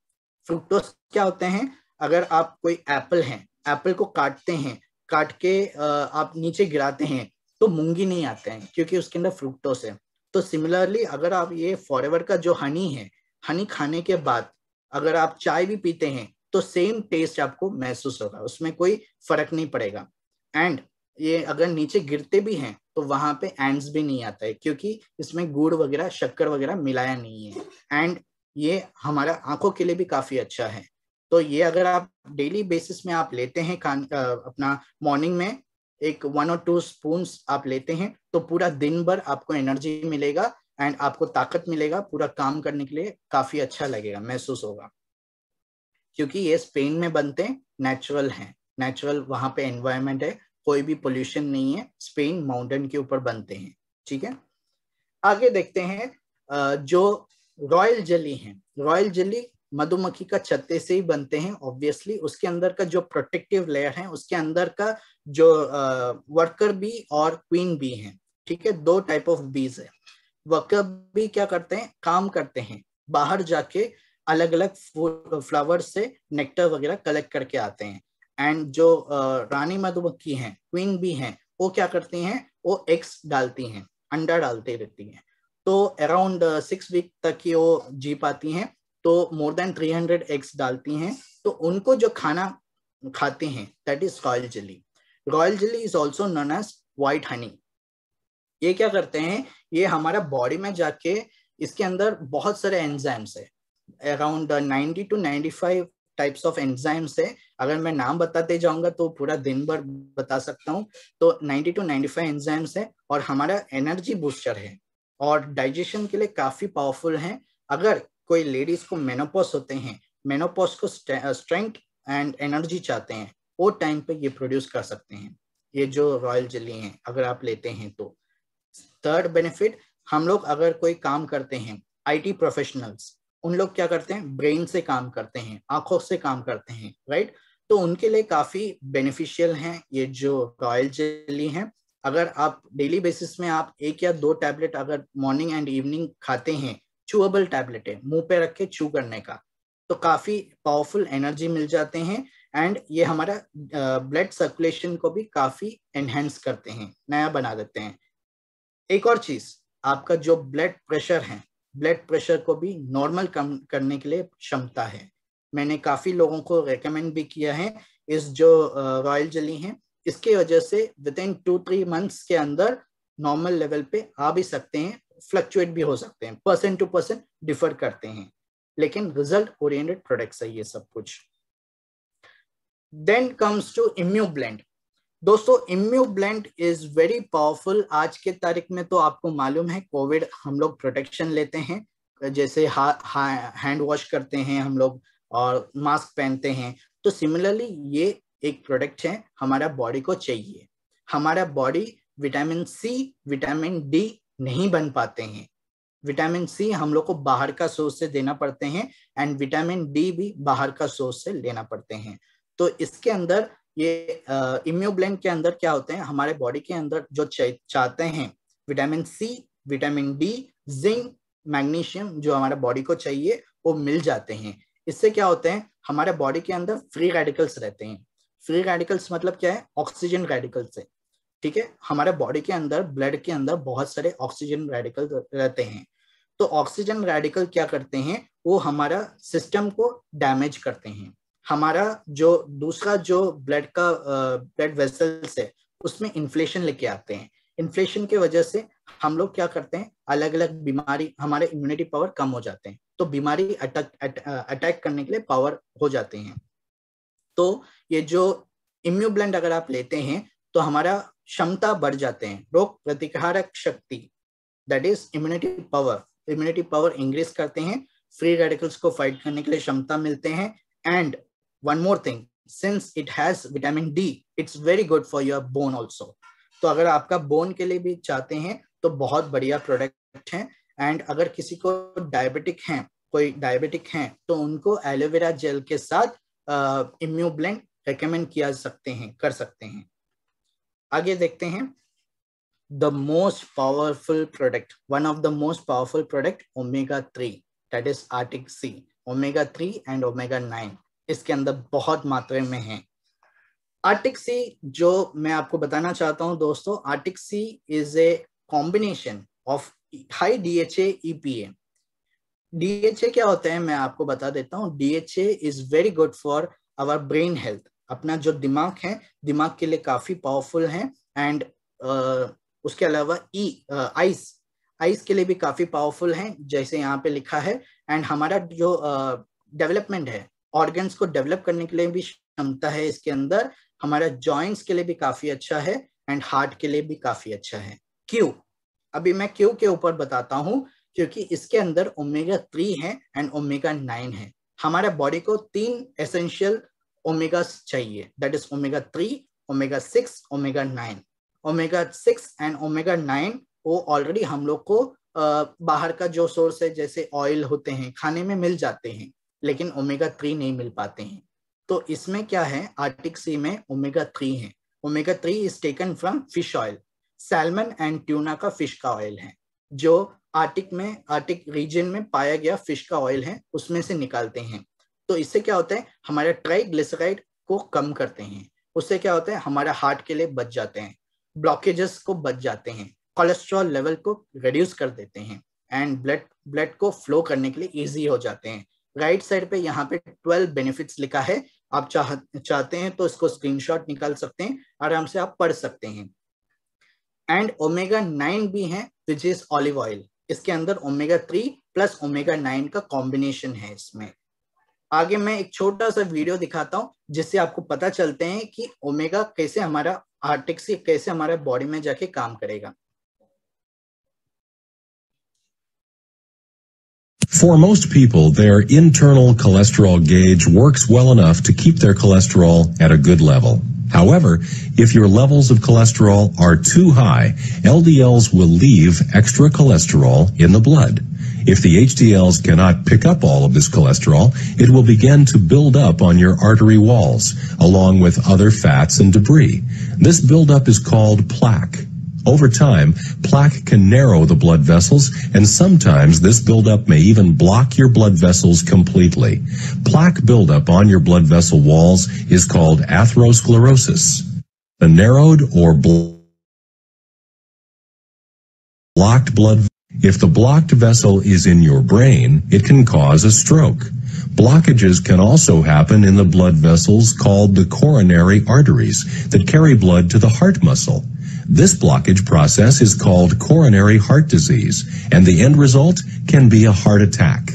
फ्रुक्टोस क्या होते हैं, अगर आप कोई एप्पल है, एप्पल को काटते हैं, काट के आप नीचे गिराते हैं तो मूंगी नहीं आते हैं, क्योंकि उसके अंदर फ्रुक्टोस है। तो सिमिलरली अगर आप ये फॉरएवर का जो हनी है, हनी खाने के बाद अगर आप चाय भी पीते हैं तो सेम टेस्ट आपको महसूस होगा, उसमें कोई फर्क नहीं पड़ेगा। एंड ये अगर नीचे गिरते भी हैं तो वहां पे एंड्स भी नहीं आता है, क्योंकि इसमें गुड़ वगैरह शक्कर वगैरह मिलाया नहीं है। एंड ये हमारा आंखों के लिए भी काफी अच्छा है। तो ये अगर आप डेली बेसिस में आप लेते हैं अपना मॉर्निंग में एक 1 और 2 स्पून आप लेते हैं तो पूरा दिन भर आपको एनर्जी मिलेगा एंड आपको ताकत मिलेगा, पूरा काम करने के लिए काफी अच्छा लगेगा, महसूस होगा। क्योंकि ये स्पेन में बनते हैं, नेचुरल हैं, नेचुरल वहां पे एनवायरनमेंट है, कोई भी पोल्यूशन नहीं है, स्पेन माउंटेन के ऊपर बनते हैं, ठीक है। आगे देखते हैं जो रॉयल जेली है। रॉयल जेली मधुमक्खी का छत्ते से ही बनते हैं ऑब्वियसली। उसके अंदर का जो प्रोटेक्टिव लेयर है, उसके अंदर का जो वर्कर बी और क्वीन बी है, ठीक है, 2 टाइप ऑफ बीज है। वर्कर बी क्या करते हैं, काम करते हैं, बाहर जाके अलग अलग फ्लावर से नेक्टर वगैरह कलेक्ट करके आते हैं। एंड जो रानी मधुमक्खी हैं, क्वीन बी हैं, वो क्या करती हैं, वो एग्स डालती हैं, अंडा डालती रहती हैं। तो अराउंड 6 वीक तक ही वो जी पाती हैं, तो मोर देन 300 एग्स डालती हैं। तो उनको जो खाना खाते हैं that is royal jelly. Royal jelly is also known as white honey. ये क्या करते हैं, ये हमारा बॉडी में जाके इसके अंदर बहुत सारे एंजाइम्स है, around 90 to 95 types of enzymes है। अगर मैं नाम बताते जाऊंगा तो पूरा दिन भर बता सकता हूँ। तो 90 to 95 एंजाइम्स है, और हमारा एनर्जी बूस्टर है, और डाइजेशन के लिए काफी पावरफुल है। अगर कोई लेडीज को मेनोपॉज होते हैं, मेनोपॉज को स्ट्रेंथ एंड एनर्जी चाहते हैं, वो टाइम पे ये प्रोड्यूस कर सकते हैं, ये जो रॉयल जेली है अगर आप लेते हैं तो। थर्ड बेनिफिट, हम लोग अगर कोई काम करते हैं, IT प्रोफेशनल्स, उन लोग क्या करते हैं, ब्रेन से काम करते हैं, आंखों से काम करते हैं, राइट, तो उनके लिए काफी बेनिफिशियल है ये जो रॉयल जेली है। अगर आप डेली बेसिस में आप 1 या 2 टैबलेट अगर मॉर्निंग एंड इवनिंग खाते हैं, चूएबल टैबलेट है, मुंह पे रख के चू करने का, तो काफी पावरफुल एनर्जी मिल जाते हैं। एंड ये हमारा ब्लड सर्कुलेशन को भी काफी एनहेंस करते हैं, नया बना देते हैं। एक और चीज, आपका जो ब्लड प्रेशर है, ब्लड प्रेशर को भी नॉर्मल कम करने के लिए क्षमता है। मैंने काफी लोगों को रेकमेंड भी किया है इस जो रॉयल जेली है, इसके वजह से विद इन 2-3 मंथ्स के अंदर नॉर्मल लेवल पे आ भी सकते हैं, फ्लक्चुएट भी हो सकते हैं, पर्सन टू पर्सन डिफर करते हैं, लेकिन रिजल्ट ओरिएंटेड प्रोडक्ट्स है ये सब कुछ। Then comes to ImmuBlend. दोस्तों ImmuBlend is very powerful. आज के तारीख में तो आपको मालूम है कोविड हम लोग प्रोटेक्शन लेते हैं, जैसे हैंड वॉश करते हैं हम लोग और मास्क पहनते हैं, तो सिमिलरली ये एक प्रोडक्ट है, हमारा बॉडी को चाहिए। हमारा body vitamin C, vitamin D नहीं बन पाते हैं। विटामिन सी हम लोग को बाहर का सोर्स से देना पड़ते हैं एंड विटामिन डी भी बाहर का सोर्स से लेना पड़ते हैं। तो इसके अंदर ये इम्यू ब्लेंड के अंदर क्या होते हैं, हमारे बॉडी के अंदर जो चाहते हैं vitamin C, vitamin D, zinc, magnesium जो हमारे बॉडी को चाहिए वो मिल जाते हैं। इससे क्या होते हैं, हमारे बॉडी के अंदर फ्री रेडिकल्स रहते हैं। फ्री रेडिकल्स मतलब क्या है, ऑक्सीजन रेडिकल्स है, ठीक है। हमारे बॉडी के अंदर, ब्लड के अंदर बहुत सारे ऑक्सीजन रेडिकल रहते हैं। तो ऑक्सीजन रेडिकल क्या करते हैं, वो हमारा सिस्टम को डैमेज करते हैं। हमारा जो दूसरा जो ब्लड का ब्लड वेसल्स है उसमें इन्फ्लेशन लेके आते हैं। इन्फ्लेशन के वजह से हम लोग क्या करते हैं, अलग अलग बीमारी, हमारे इम्यूनिटी पावर कम हो जाते हैं, तो बीमारी अटैक करने के लिए पावर हो जाते हैं। तो ये जो इम्यू ब्लेंड अगर आप लेते हैं तो हमारा क्षमता बढ़ जाते हैं, रोग प्रतिकारक शक्ति, that is immunity power increase करते हैं, फ्री रेडिकल्स को फाइट करने के लिए क्षमता मिलते हैं। And one more thing, since it has vitamin D, it's very good for your bone also. तो अगर आपका बोन के लिए भी चाहते हैं तो बहुत बढ़िया प्रोडक्ट है। एंड अगर किसी को डायबिटिक है, कोई डायबिटिक है, तो उनको एलोवेरा जेल के साथ इम्यू ब्लेंड रेकमेंड किया सकते हैं, कर सकते हैं। आगे देखते हैं the most powerful product, one of the most powerful product omega 3, that is arctic sea. Omega 3 and omega 9 इसके अंदर बहुत मात्रा में है। आर्टिक सी जो मैं आपको बताना चाहता हूं दोस्तों, arctic C is a combination of high DHA EPA। DHA क्या होता है मैं आपको बता देता हूं। DHA is very good for our brain health. अपना जो दिमाग है, दिमाग के लिए काफी पावरफुल है। एंड उसके अलावा आइस के लिए भी काफी पावरफुल है, जैसे यहाँ पे लिखा है। एंड हमारा जो डेवलपमेंट है, ऑर्गन्स को डेवलप करने के लिए भी क्षमता है इसके अंदर। हमारा जॉइंट्स के लिए भी काफी अच्छा है एंड हार्ट के लिए भी काफी अच्छा है। क्यों? अभी मैं क्यों के ऊपर बताता हूँ, क्योंकि इसके अंदर ओमेगा 3 है एंड ओमेगा 9 है। हमारे बॉडी को 3 एसेंशियल ओमेगा चाहिए, that is omega 3, omega 6, omega 9। Omega 6 and omega 9 वो ऑलरेडी हम लोग को बाहर का जो सोर्स है, जैसे ऑयल होते हैं, खाने में मिल जाते हैं, लेकिन ओमेगा 3 नहीं मिल पाते हैं। तो इसमें क्या है, आर्टिक सी में ओमेगा 3 है। Omega 3 is taken from fish oil, salmon and tuna का फिश का ऑयल है, जो आर्टिक रीजन में पाया गया फिश का ऑयल है, उसमें से निकालते हैं। तो इससे क्या होता है, हमारे ट्राइग्लिसराइड को कम करते हैं। उससे क्या होता है, हमारा हार्ट के लिए बच जाते हैं, ब्लॉकेजेस को बच जाते हैं, कोलेस्ट्रॉल लेवल को रिड्यूस कर देते हैं एंड ब्लड को फ्लो करने के लिए इजी हो जाते हैं। राइट साइड पे यहाँ पे 12 बेनिफिट्स लिखा है। आप चाहते हैं तो इसको स्क्रीनशॉट निकाल सकते हैं, आराम से आप पढ़ सकते हैं। एंड ओमेगा 9 भी है, विच इज ऑलिव ऑयल। इसके अंदर ओमेगा 3 प्लस ओमेगा 9 का कॉम्बिनेशन है इसमें। आगे मैं एक छोटा सा वीडियो दिखाता हूँ, जिससे आपको पता चलते हैं कि ओमेगा कैसे हमारा आर्टिक सी कैसे हमारे बॉडी में जाके काम करेगा। For most people, their internal cholesterol gauge works well enough to keep their cholesterol at a good level. However, if your levels of cholesterol are too high, LDLs will leave extra cholesterol in the blood. If the HDLs cannot pick up all of this cholesterol, it will begin to build up on your artery walls, along with other fats and debris. This buildup is called plaque. Over time, plaque can narrow the blood vessels, and sometimes this buildup may even block your blood vessels completely. Plaque buildup on your blood vessel walls is called atherosclerosis. The narrowed or blocked blood. If the blocked vessel is in your brain, it can cause a stroke. Blockages can also happen in the blood vessels called the coronary arteries that carry blood to the heart muscle. This blockage process is called coronary heart disease, and the end result can be a heart attack.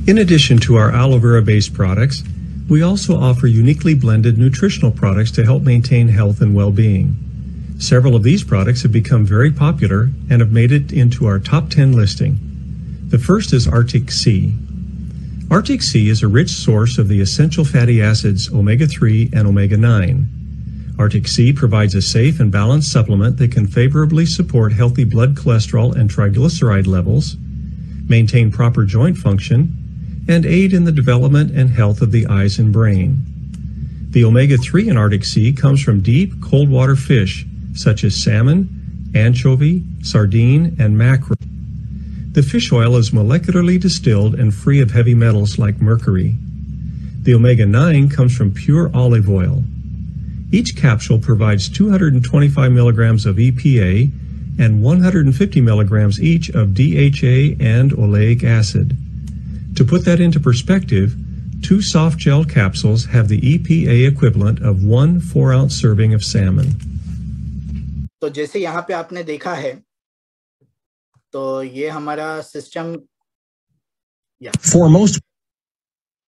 In addition to our aloe vera-based products, we also offer uniquely blended nutritional products to help maintain health and well-being. Several of these products have become very popular and have made it into our top 10 listing. The first is Arctic Sea. Arctic Sea is a rich source of the essential fatty acids omega-3 and omega-9. Arctic Sea provides a safe and balanced supplement that can favorably support healthy blood cholesterol and triglyceride levels, maintain proper joint function, and aid in the development and health of the eyes and brain. The omega-3 in Arctic Sea comes from deep, cold water fish, such as salmon, anchovy, sardine, and mackerel. The fish oil is molecularly distilled and free of heavy metals like mercury. The omega-9 comes from pure olive oil. Each capsule provides 225 milligrams of EPA and 150 milligrams each of DHA and oleic acid. To put that into perspective, 2 soft gel capsules have the EPA equivalent of 1 4-ounce serving of salmon. तो जैसे यहाँ पे आपने देखा है, तो ये हमारा सिस्टम Foremost.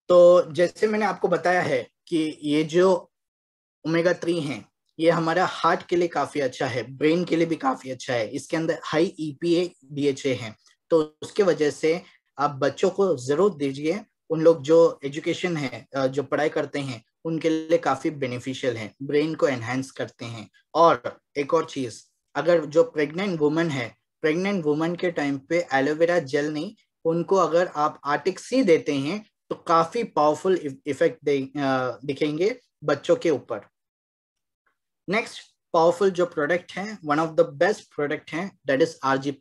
तो जैसे मैंने आपको बताया है कि ये जो ओमेगा 3 हैं, ये हमारा हार्ट के लिए काफी अच्छा है, ब्रेन के लिए भी काफी अच्छा है। इसके अंदर हाई EPA DHA है, तो उसके वजह से आप बच्चों को जरूर दीजिए। उन लोग जो एजुकेशन है, जो पढ़ाई करते हैं, उनके लिए काफी बेनिफिशियल है, ब्रेन को एनहांस करते हैं। और एक और चीज, अगर जो प्रेग्नेंट वुमन है, प्रेग्नेंट वुमन के टाइम पे एलोवेरा जेल नहीं, उनको अगर आप आर्टिक सी देते हैं तो काफी पावरफुल इफेक्ट दिखेंगे बच्चों के ऊपर। नेक्स्ट पावरफुल जो प्रोडक्ट है, one of the best product है, दैट इज RG+।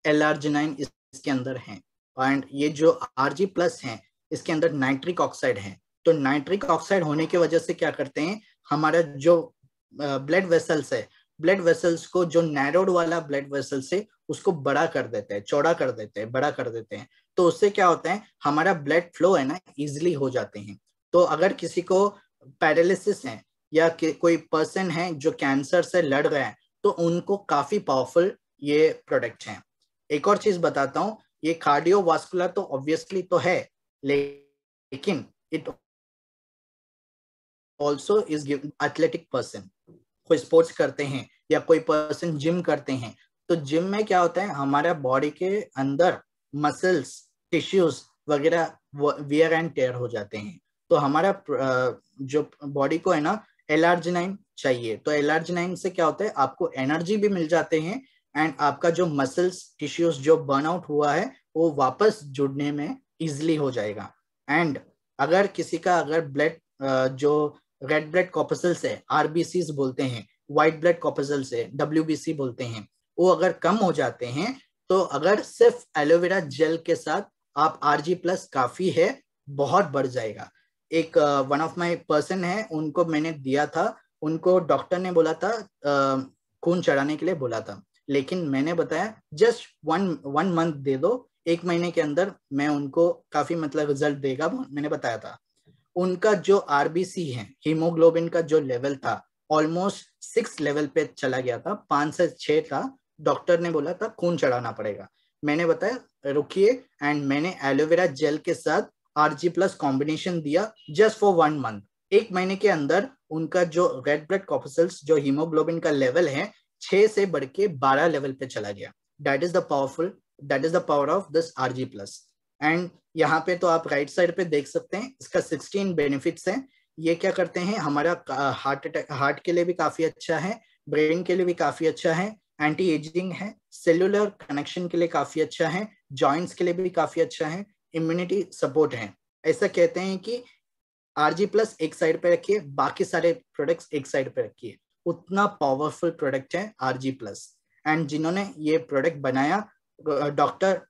L-arginine इसके अंदर है, एंड ये जो RG+ है, इसके अंदर नाइट्रिक ऑक्साइड है। तो नाइट्रिक ऑक्साइड होने की वजह से क्या करते हैं, हमारा जो ब्लड वेसल्स है, ब्लड वेसल्स को, जो नैरोड वाला ब्लड वेसल्स है, उसको बड़ा कर देते हैं, चौड़ा कर देते हैं, बड़ा कर देते हैं। तो उससे क्या होता है, हमारा ब्लड फ्लो है ना, इजिली हो जाते हैं। तो अगर किसी को पैरालिसिस है या कोई पर्सन है जो कैंसर से लड़ रहा है, तो उनको काफी पावरफुल ये प्रोडक्ट है। एक और चीज बताता हूँ, ये कार्डियोवास्कुलर तो ऑब्वियसली तो है, लेकिन it also is given athletic person, कोई स्पोर्ट्स करते हैं या कोई पर्सन जिम करते हैं, तो जिम में क्या होता है, हमारा बॉडी के अंदर मसल्स, टिश्यूज वगैरह वियर एंड टेयर हो जाते हैं। तो हमारा जो बॉडी को है ना, L-arginine चाहिए। तो L-arginine से क्या होता है, आपको एनर्जी भी मिल जाते हैं, एंड आपका जो मसल्स, टिश्यूज जो बर्न आउट हुआ है, वो वापस जुड़ने में इजिली हो जाएगा। एंड अगर किसी का अगर ब्लड जो रेड ब्लड कॉर्पसल्स है, RBCs बोलते हैं, व्हाइट ब्लड कॉर्पसल्स है, WBC बोलते हैं, वो अगर कम हो जाते हैं, तो अगर सिर्फ एलोवेरा जेल के साथ आप RG+ काफी है, बहुत बढ़ जाएगा। एक वन ऑफ माय पर्सन है, उनको मैंने दिया था, उनको डॉक्टर ने बोला था खून चढ़ाने के लिए बोला था, लेकिन मैंने बताया जस्ट वन मंथ दे दो, 1 महीने के अंदर मैं उनको काफी मतलब रिजल्ट देगा, मैंने बताया था। उनका जो RBC है, हीमोग्लोबिन का जो लेवल था, ऑलमोस्ट 6 लेवल पे चला गया था, 5 से 6 था। डॉक्टर ने बोला था खून चढ़ाना पड़ेगा, मैंने बताया रुकिए, एंड मैंने एलोवेरा जेल के साथ RG+ कॉम्बिनेशन दिया जस्ट फॉर 1 मंथ। 1 महीने के अंदर उनका जो रेड ब्लड कॉर्पसल्स, जो हीमोग्लोबिन का लेवल है, 6 से बढ़ के 12 लेवल पे चला गया। That is the power of this RG+। And यहाँ पे तो आप राइट साइड पे देख सकते हैं, इसका 16 बेनिफिट्स हैं। ये क्या करते हैं, हमारा हार्ट के लिए भी काफी अच्छा है, ब्रेन के लिए भी काफी अच्छा है, एंटी एजिंग है, सेल्यूलर कनेक्शन के लिए काफी अच्छा है, जॉइंट्स के लिए भी काफी अच्छा है, इम्यूनिटी सपोर्ट है। ऐसा कहते हैं कि Rg+ एक साइड पे रखिए, बाकी सारे प्रोडक्ट्स एक साइड पे रखिए, उतना पावरफुल प्रोडक्ट है Rg+। एंड जिन्होंने ये प्रोडक्ट बनाया डॉक्टर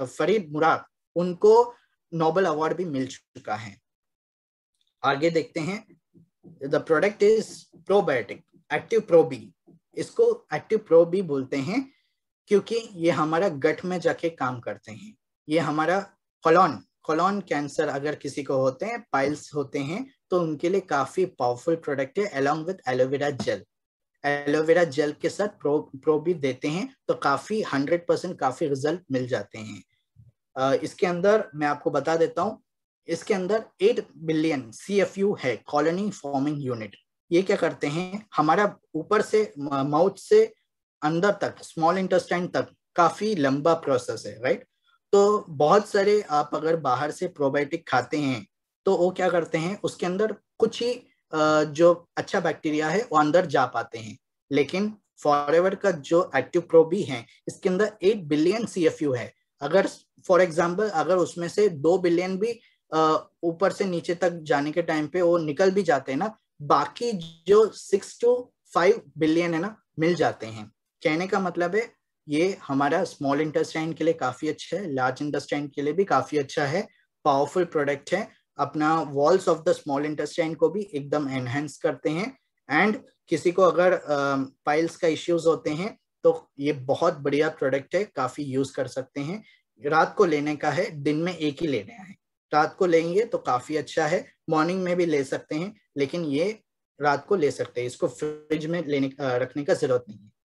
फरीद मुराद, उनको नोबेल अवार्ड भी मिल चुका है। आगे देखते हैं। The product is probiotic active pro B. इसको एक्टिव प्रो बी बोलते हैं क्योंकि ये हमारा गट में जाके काम करते हैं। ये हमारा कोलोन कैंसर अगर किसी को होते हैं, पाइल्स होते हैं, तो उनके लिए काफी पावरफुल प्रोडक्ट है। Along with aloe vera gel, aloe vera gel के साथ प्रो भी देते हैं तो काफी 100% काफी रिजल्ट मिल जाते हैं। इसके अंदर मैं आपको बता देता हूँ, इसके अंदर 8 बिलियन CFU है, कॉलोनी फॉर्मिंग यूनिट। ये क्या करते हैं, हमारा ऊपर से माउथ से अंदर तक, स्मॉल इंटेस्टाइन तक काफी लंबा प्रोसेस है, राइट। तो बहुत सारे आप अगर बाहर से प्रोबायोटिक खाते हैं तो वो क्या करते हैं, उसके अंदर कुछ ही जो अच्छा बैक्टीरिया है वो अंदर जा पाते हैं। लेकिन फॉरएवर का जो एक्टिव प्रो बी है, इसके अंदर 8 बिलियन CFU है। अगर फॉर एग्जांपल अगर उसमें से 2 बिलियन भी ऊपर से नीचे तक जाने के टाइम पे वो निकल भी जाते हैं ना, बाकी जो 6 to 5 बिलियन है ना, मिल जाते हैं। कहने का मतलब है ये हमारा स्मॉल इंटेस्टाइन के लिए काफी अच्छा है, लार्ज इंटेस्टाइन के लिए भी काफी अच्छा है, पावरफुल प्रोडक्ट है। अपना walls of the small intestine को भी एकदम एनहेंस करते हैं। एंड किसी को अगर पाइल्स का इश्यूज होते हैं तो ये बहुत बढ़िया प्रोडक्ट है, काफी यूज कर सकते हैं। रात को लेने का है, दिन में एक ही लेना है। रात को लेंगे तो काफी अच्छा है, मॉर्निंग में भी ले सकते हैं, लेकिन ये रात को ले सकते हैं, इसको फ्रिज में रखने का जरूरत नहीं है।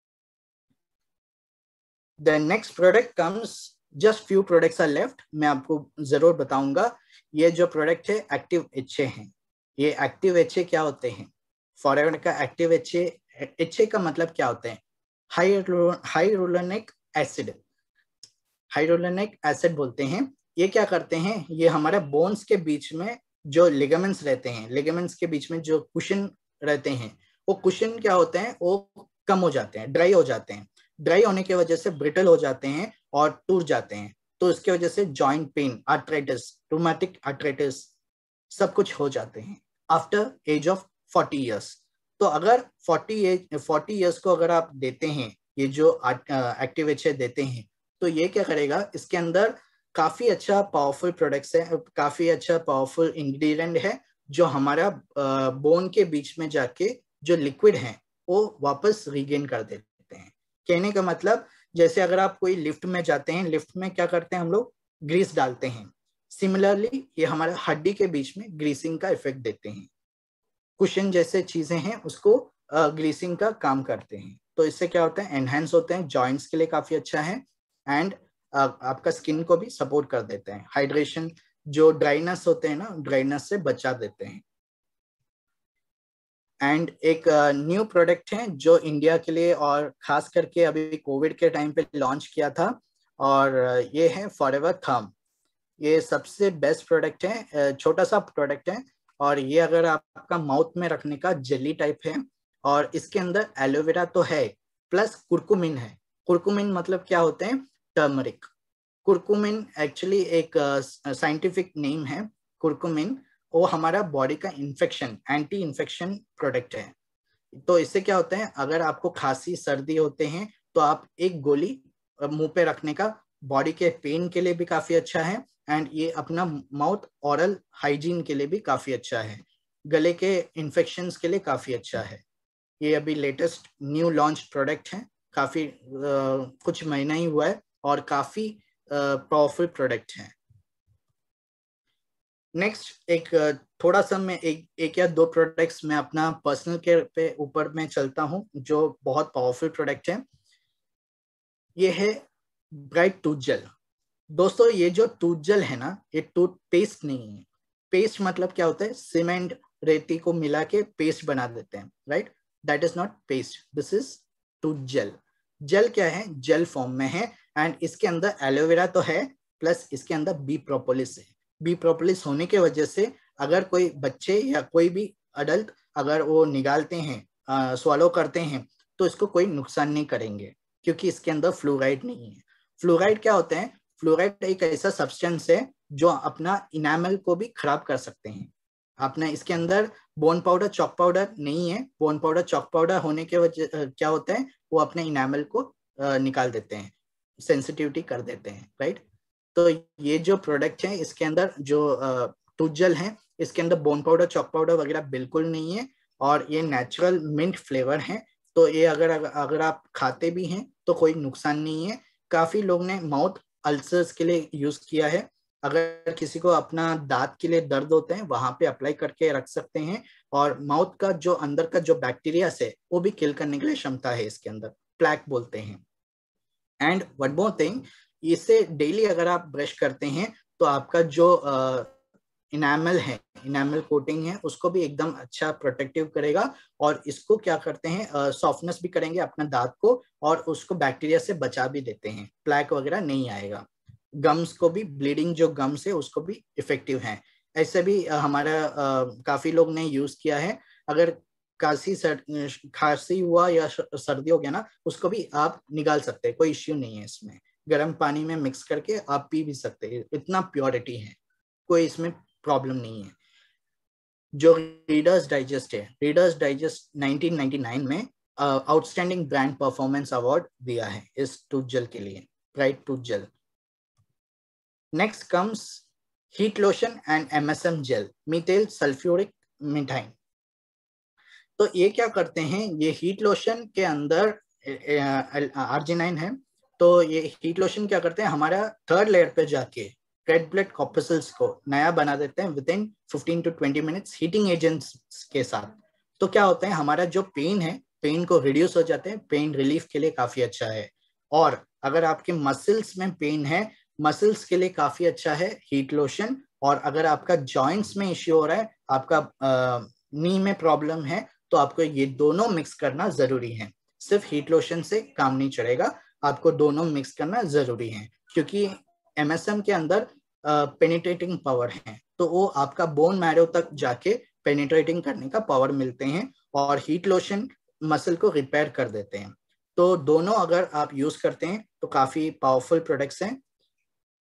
The next product comes, just few products are left, मैं आपको जरूर बताऊंगा। ये जो प्रोडक्ट है एक्टिव HA है। ये एक्टिव HA क्या होते हैं, फॉरएवर का एक्टिव HA का मतलब क्या होते हैं, हाइरोलेनिक एसिड, हाइरोलेनिक एसिड बोलते हैं। ये क्या करते हैं, ये हमारे बोन्स के बीच में जो लिगामेंट्स रहते हैं, लिगामेंट्स के बीच में जो कुशन रहते हैं, वो कुशन क्या होते हैं, वो कम हो जाते हैं, ड्राई हो जाते हैं। ड्राई होने की वजह से ब्रिटल हो जाते हैं और टूट जाते हैं। तो इसके वजह से joint pain, arthritis, rheumatic arthritis सब कुछ हो जाते हैं आफ्टर एज ऑफ 40 ईयर्स। तो अगर 40 ईयर्स को अगर आप देते हैं ये जो एक्टिव HA देते हैं, तो ये क्या करेगा, इसके अंदर काफी अच्छा पावरफुल प्रोडक्ट्स है, काफी अच्छा पावरफुल इंग्रेडिएंट है, जो हमारा बोन के बीच में जाके जो लिक्विड है वो वापस रिगेन कर देते हैं। कहने का मतलब, जैसे अगर आप कोई लिफ्ट में जाते हैं, लिफ्ट में क्या करते हैं हम लोग, ग्रीस डालते हैं। सिमिलरली ये हमारे हड्डी के बीच में ग्रीसिंग का इफेक्ट देते हैं। कुशन जैसे चीजें हैं उसको ग्रीसिंग का काम करते हैं। तो इससे क्या होता है, एनहेंस होते हैं, जॉइंट्स के लिए काफी अच्छा है। एंड आपका स्किन को भी सपोर्ट कर देते हैं, हाइड्रेशन, जो ड्राइनेस होते हैं ना, ड्राइनेस से बचा देते हैं। एंड एक न्यू प्रोडक्ट है जो इंडिया के लिए और खास करके अभी कोविड के टाइम पे लॉन्च किया था, और ये है फॉरएवर थर्म। ये सबसे बेस्ट प्रोडक्ट है, छोटा सा प्रोडक्ट है, और ये अगर आपका माउथ में रखने का जेली टाइप है, और इसके अंदर एलोवेरा तो है प्लस कुरकुमिन है। कुरकुमिन मतलब क्या होते हैं, टर्मरिक। कुरकुमिन एक्चुअली एक साइंटिफिक नेम है। कुरकुमिन वो हमारा बॉडी का इन्फेक्शन, एंटी इन्फेक्शन प्रोडक्ट है। तो इससे क्या होता है, अगर आपको खांसी सर्दी होते हैं तो आप एक गोली मुंह पे रखने का, बॉडी के पेन के लिए भी काफी अच्छा है। एंड ये अपना माउथ ऑरल हाइजीन के लिए भी काफी अच्छा है, गले के इन्फेक्शंस के लिए काफी अच्छा है। ये अभी लेटेस्ट न्यू लॉन्च प्रोडक्ट है, काफी कुछ महीना ही हुआ है, और काफी पावरफुल प्रोडक्ट है। नेक्स्ट एक थोड़ा सा मैं एक या दो प्रोडक्ट्स मैं अपना पर्सनल केयर पे ऊपर में चलता हूँ, जो बहुत पावरफुल प्रोडक्ट है। ये है ब्राइट टूथ जेल। दोस्तों ये जो टूथ जेल है ना, ये टूथ पेस्ट नहीं है। पेस्ट मतलब क्या होता है, सीमेंट रेती को मिला के पेस्ट बना देते हैं, right. That is not paste, this is tooth gel. Gel क्या है, जेल फॉर्म में है। एंड इसके अंदर एलोवेरा तो है, प्लस इसके अंदर बी प्रोपोलिस है। बी प्रोपोलिस होने के वजह से अगर कोई बच्चे या कोई भी अडल्ट अगर वो निकालते हैं, स्वालो करते हैं, तो इसको कोई नुकसान नहीं करेंगे, क्योंकि इसके अंदर फ्लोराइड नहीं है। फ्लोराइड क्या होते हैं, फ्लोराइड एक ऐसा सब्सटेंस है जो अपना इनामल को भी खराब कर सकते हैं। आपने इसके अंदर बोन पाउडर चॉक पाउडर नहीं है। बोन पाउडर चॉक पाउडर होने के वजह क्या होता है, वो अपने इनामल को निकाल देते हैं, सेंसिटिविटी कर देते हैं, राइट। तो ये जो प्रोडक्ट है इसके अंदर जो टूथ जेल है, इसके अंदर बोन पाउडर चॉक पाउडर वगैरह बिल्कुल नहीं है और ये नेचुरल मिंट फ्लेवर है। तो ये अगर आप खाते भी हैं तो कोई नुकसान नहीं है। काफी लोग ने माउथ अल्सर्स के लिए यूज किया है। अगर किसी को अपना दांत के लिए दर्द होते हैं वहां पे अप्लाई करके रख सकते हैं और माउथ का जो अंदर का जो बैक्टीरिया है वो भी किल करने के लिए क्षमता है इसके अंदर, प्लैक बोलते हैं। एंड वन मोर थिंग, इसे डेली अगर आप ब्रश करते हैं तो आपका जो इनामल है, इनामल कोटिंग है, उसको भी एकदम अच्छा प्रोटेक्टिव करेगा और इसको क्या करते हैं, सॉफ्टनेस भी करेंगे अपना दांत को और उसको बैक्टीरिया से बचा भी देते हैं, प्लैक वगैरह नहीं आएगा। गम्स को भी, ब्लीडिंग जो गम्स है उसको भी इफेक्टिव है। ऐसे भी हमारा काफी लोग ने यूज किया है। अगर खांसी हुआ या सर्दी हो गया ना, उसको भी आप निकाल सकते हैं, कोई इश्यू नहीं है इसमें। गर्म पानी में मिक्स करके आप पी भी सकते हैं, इतना प्योरिटी है, कोई इसमें प्रॉब्लम नहीं है। जो रीडर्स डाइजेस्ट है, रीडर्स डाइजेस्ट 1999 में आउटस्टैंडिंग ब्रांड परफॉर्मेंस अवार्ड दिया है इस टूथ जेल के लिए, bright tooth gel. Next comes heat lotion and MSM gel, methyl sulphuric methane. तो ये क्या करते हैं, ये हीट लोशन के अंदर आर्जिनाइन है। तो ये हीट लोशन क्या करते हैं, हमारा थर्ड लेयर पे जाके रेड ब्लड कॉर्पसेल्स को नया बना देते हैं with in 15 to 20 minutes heating agents के साथ। तो क्या होता है, हमारा जो पेन है, पेन को रिड्यूस हो जाते हैं, पेन रिलीफ के लिए काफी अच्छा है। और अगर आपके मसल्स में पेन है, मसल्स के लिए काफी अच्छा है हीट लोशन। और अगर आपका जॉइंट्स में इश्यू हो रहा है, आपका नी में प्रॉब्लम है, तो आपको ये दोनों मिक्स करना जरूरी है। सिर्फ हीट लोशन से काम नहीं चलेगा, आपको दोनों मिक्स करना जरूरी है, क्योंकि MSM के अंदर पेनिट्रेटिंग पावर है, तो वो आपका बोन मैरो तक जाके पेनिट्रेटिंग करने का पावर मिलते हैं और हीट लोशन मसल को रिपेयर कर देते हैं। तो दोनों अगर आप यूज करते हैं तो काफी पावरफुल प्रोडक्ट्स हैं।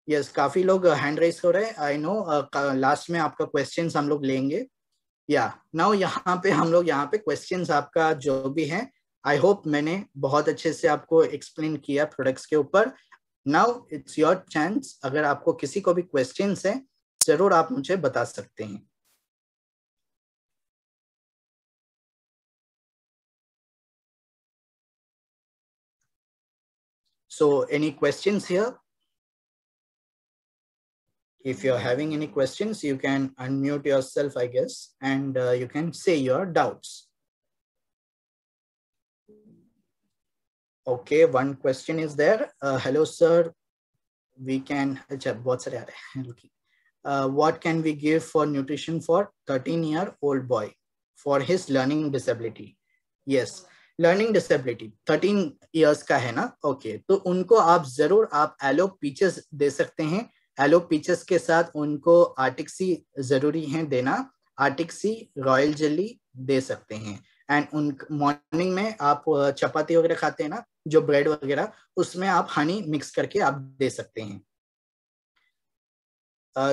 यस, काफी लोग हैंड रेस हो रहे हैं, आई नो। लास्ट में आपका क्वेश्चंस हम लोग लेंगे। या नाउ यहाँ पे हम लोग क्वेश्चंस आपका जो भी है, आई होप मैंने बहुत अच्छे से आपको एक्सप्लेन किया प्रोडक्ट्स के ऊपर। नाउ इट्स योर चांस, अगर आपको किसी को भी क्वेश्चंस है जरूर आप मुझे बता सकते हैं। So any questions here? If you're having any questions, you can unmute yourself, I guess, and you can say your doubts. Okay, one question is there. Hello, sir. We can. बहुत सारे आ रहे हैं. What can we give for nutrition for 13-year-old boy for his learning disability? Yes, learning disability 13 years का है ना. Okay, तो उनको आप जरूर आप एलो पीचेस दे सकते हैं। एलो पीचेस के साथ उनको आर्टिक्सी जरूरी है देना, आर्टिक्सी रॉयल जेली दे सकते हैं। एंड उन मॉर्निंग में आप चपाती वगैरह खाते हैं ना, जो ब्रेड वगैरह, उसमें आप हनी मिक्स करके आप दे सकते हैं।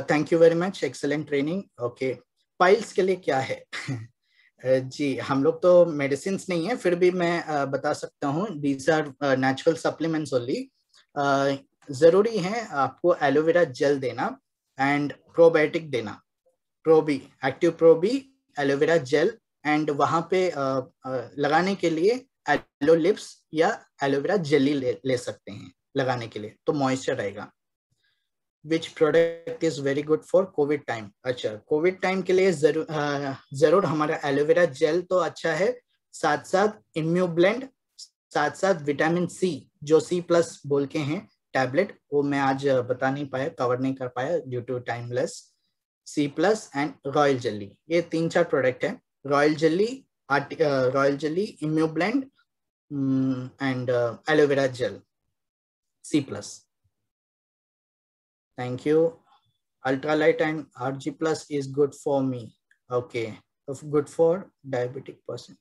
Thank you very much, excellent training. Okay, piles के लिए क्या है? जी, हम लोग तो मेडिसिन नहीं है, फिर भी मैं बता सकता हूँ, these are natural supplements only. जरूरी है आपको एलोवेरा जेल देना एंड प्रोबायोटिक देना, pro B, active pro B, aloe vera gel, and वहां पे लगाने के लिए एलो लिप्स या एलोवेरा जेली ले सकते हैं लगाने के लिए, तो मॉइस्चर रहेगा। Which product is very good for COVID time? अच्छा, कोविड टाइम के लिए जरूर हमारा एलोवेरा जेल तो अच्छा है, साथ साथ इम्यूब्लेंड, साथ साथ विटामिन सी, जो C+ बोल के हैं टैबलेट, वो मैं आज बता नहीं पाया, कवर नहीं कर पाया due to timeless. C+ and royal jelly, ये 3-4 प्रोडक्ट है। Royal jelly, Immublend and aloe vera gel, C+. Thank you. Ultralight and Rg+ is good for me. Okay, good for diabetic person.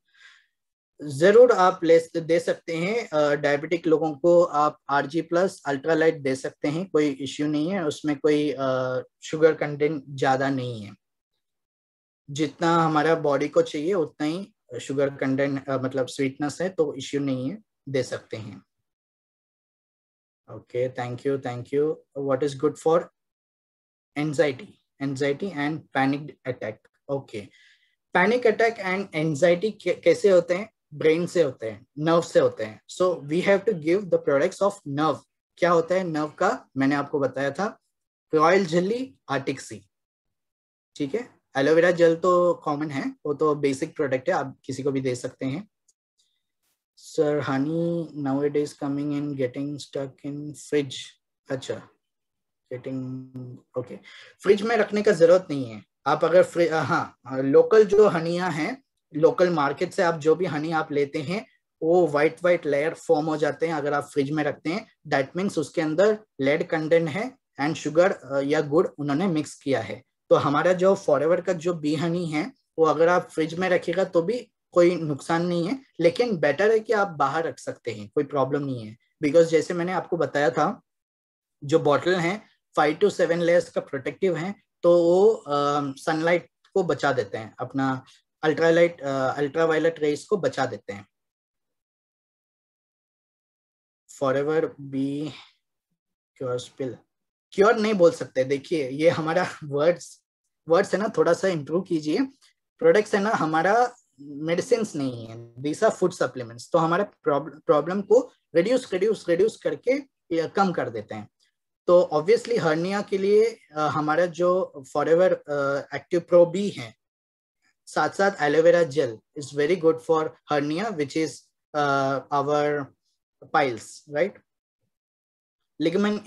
जरूर आप दे सकते हैं। डायबिटिक लोगों को आप RG+ अल्ट्रालाइट दे सकते हैं, कोई इश्यू नहीं है उसमें, कोई शुगर कंटेंट ज्यादा नहीं है, जितना हमारा बॉडी को चाहिए उतना ही शुगर कंटेंट मतलब स्वीटनेस है, तो इश्यू नहीं है, दे सकते हैं। Okay, thank you thank you. What is good for anxiety and panic attack? Okay, panic attack and anxiety कैसे होते हैं? ब्रेन से होते हैं, नर्व से होते हैं। So we have to give the products of nerve. क्या होता है नर्व का? मैंने आपको बताया था, रॉयल जेली, आर्टिक सी, ठीक है। एलोवेरा जेल तो कॉमन है, वो तो बेसिक प्रोडक्ट है, आप किसी को भी दे सकते हैं। Sir honey nowadays coming in getting stuck in fridge? अच्छा, गेटिंग ओके, फ्रिज में रखने का जरूरत नहीं है। आप अगर हाँ, लोकल जो हनिया हैं, लोकल मार्केट से आप जो भी हनी आप लेते हैं, वो वाइट लेयर फॉर्म हो जाते हैं अगर आप फ्रिज में रखते हैं। दैट मीन्स उसके अंदर लेड कंटेंट है एंड शुगर या गुड़ उन्होंने मिक्स किया है। तो हमारा जो फॉरएवर का जो बी हनी है, वो अगर आप फ्रिज में रखिएगा तो भी कोई नुकसान नहीं है, लेकिन बेटर है कि आप बाहर रख सकते हैं, कोई प्रॉब्लम नहीं है। बिकॉज जैसे मैंने आपको बताया था, जो बॉटल है 5 to 7 लेयर्स का प्रोटेक्टिव है, तो वो सनलाइट को बचा देते हैं, अपना अल्ट्रावायलेट रेस को बचा देते हैं। Forever be cure spill, cure नहीं बोल सकते। देखिए ये हमारा वर्ड्स है ना, थोड़ा सा इंप्रूव कीजिए। प्रोडक्ट्स है ना हमारा, मेडिसिन नहीं है, दीस आर फूड सप्लीमेंट्स। तो हमारा प्रॉब्लम को रिड्यूस करके कम कर देते हैं। तो ऑब्वियसली हर्निया के लिए हमारा जो फॉरएवर एक्टिव प्रो बी है, साथ साथ aloe vera gel is very good for hernia which is our piles, right. Ligament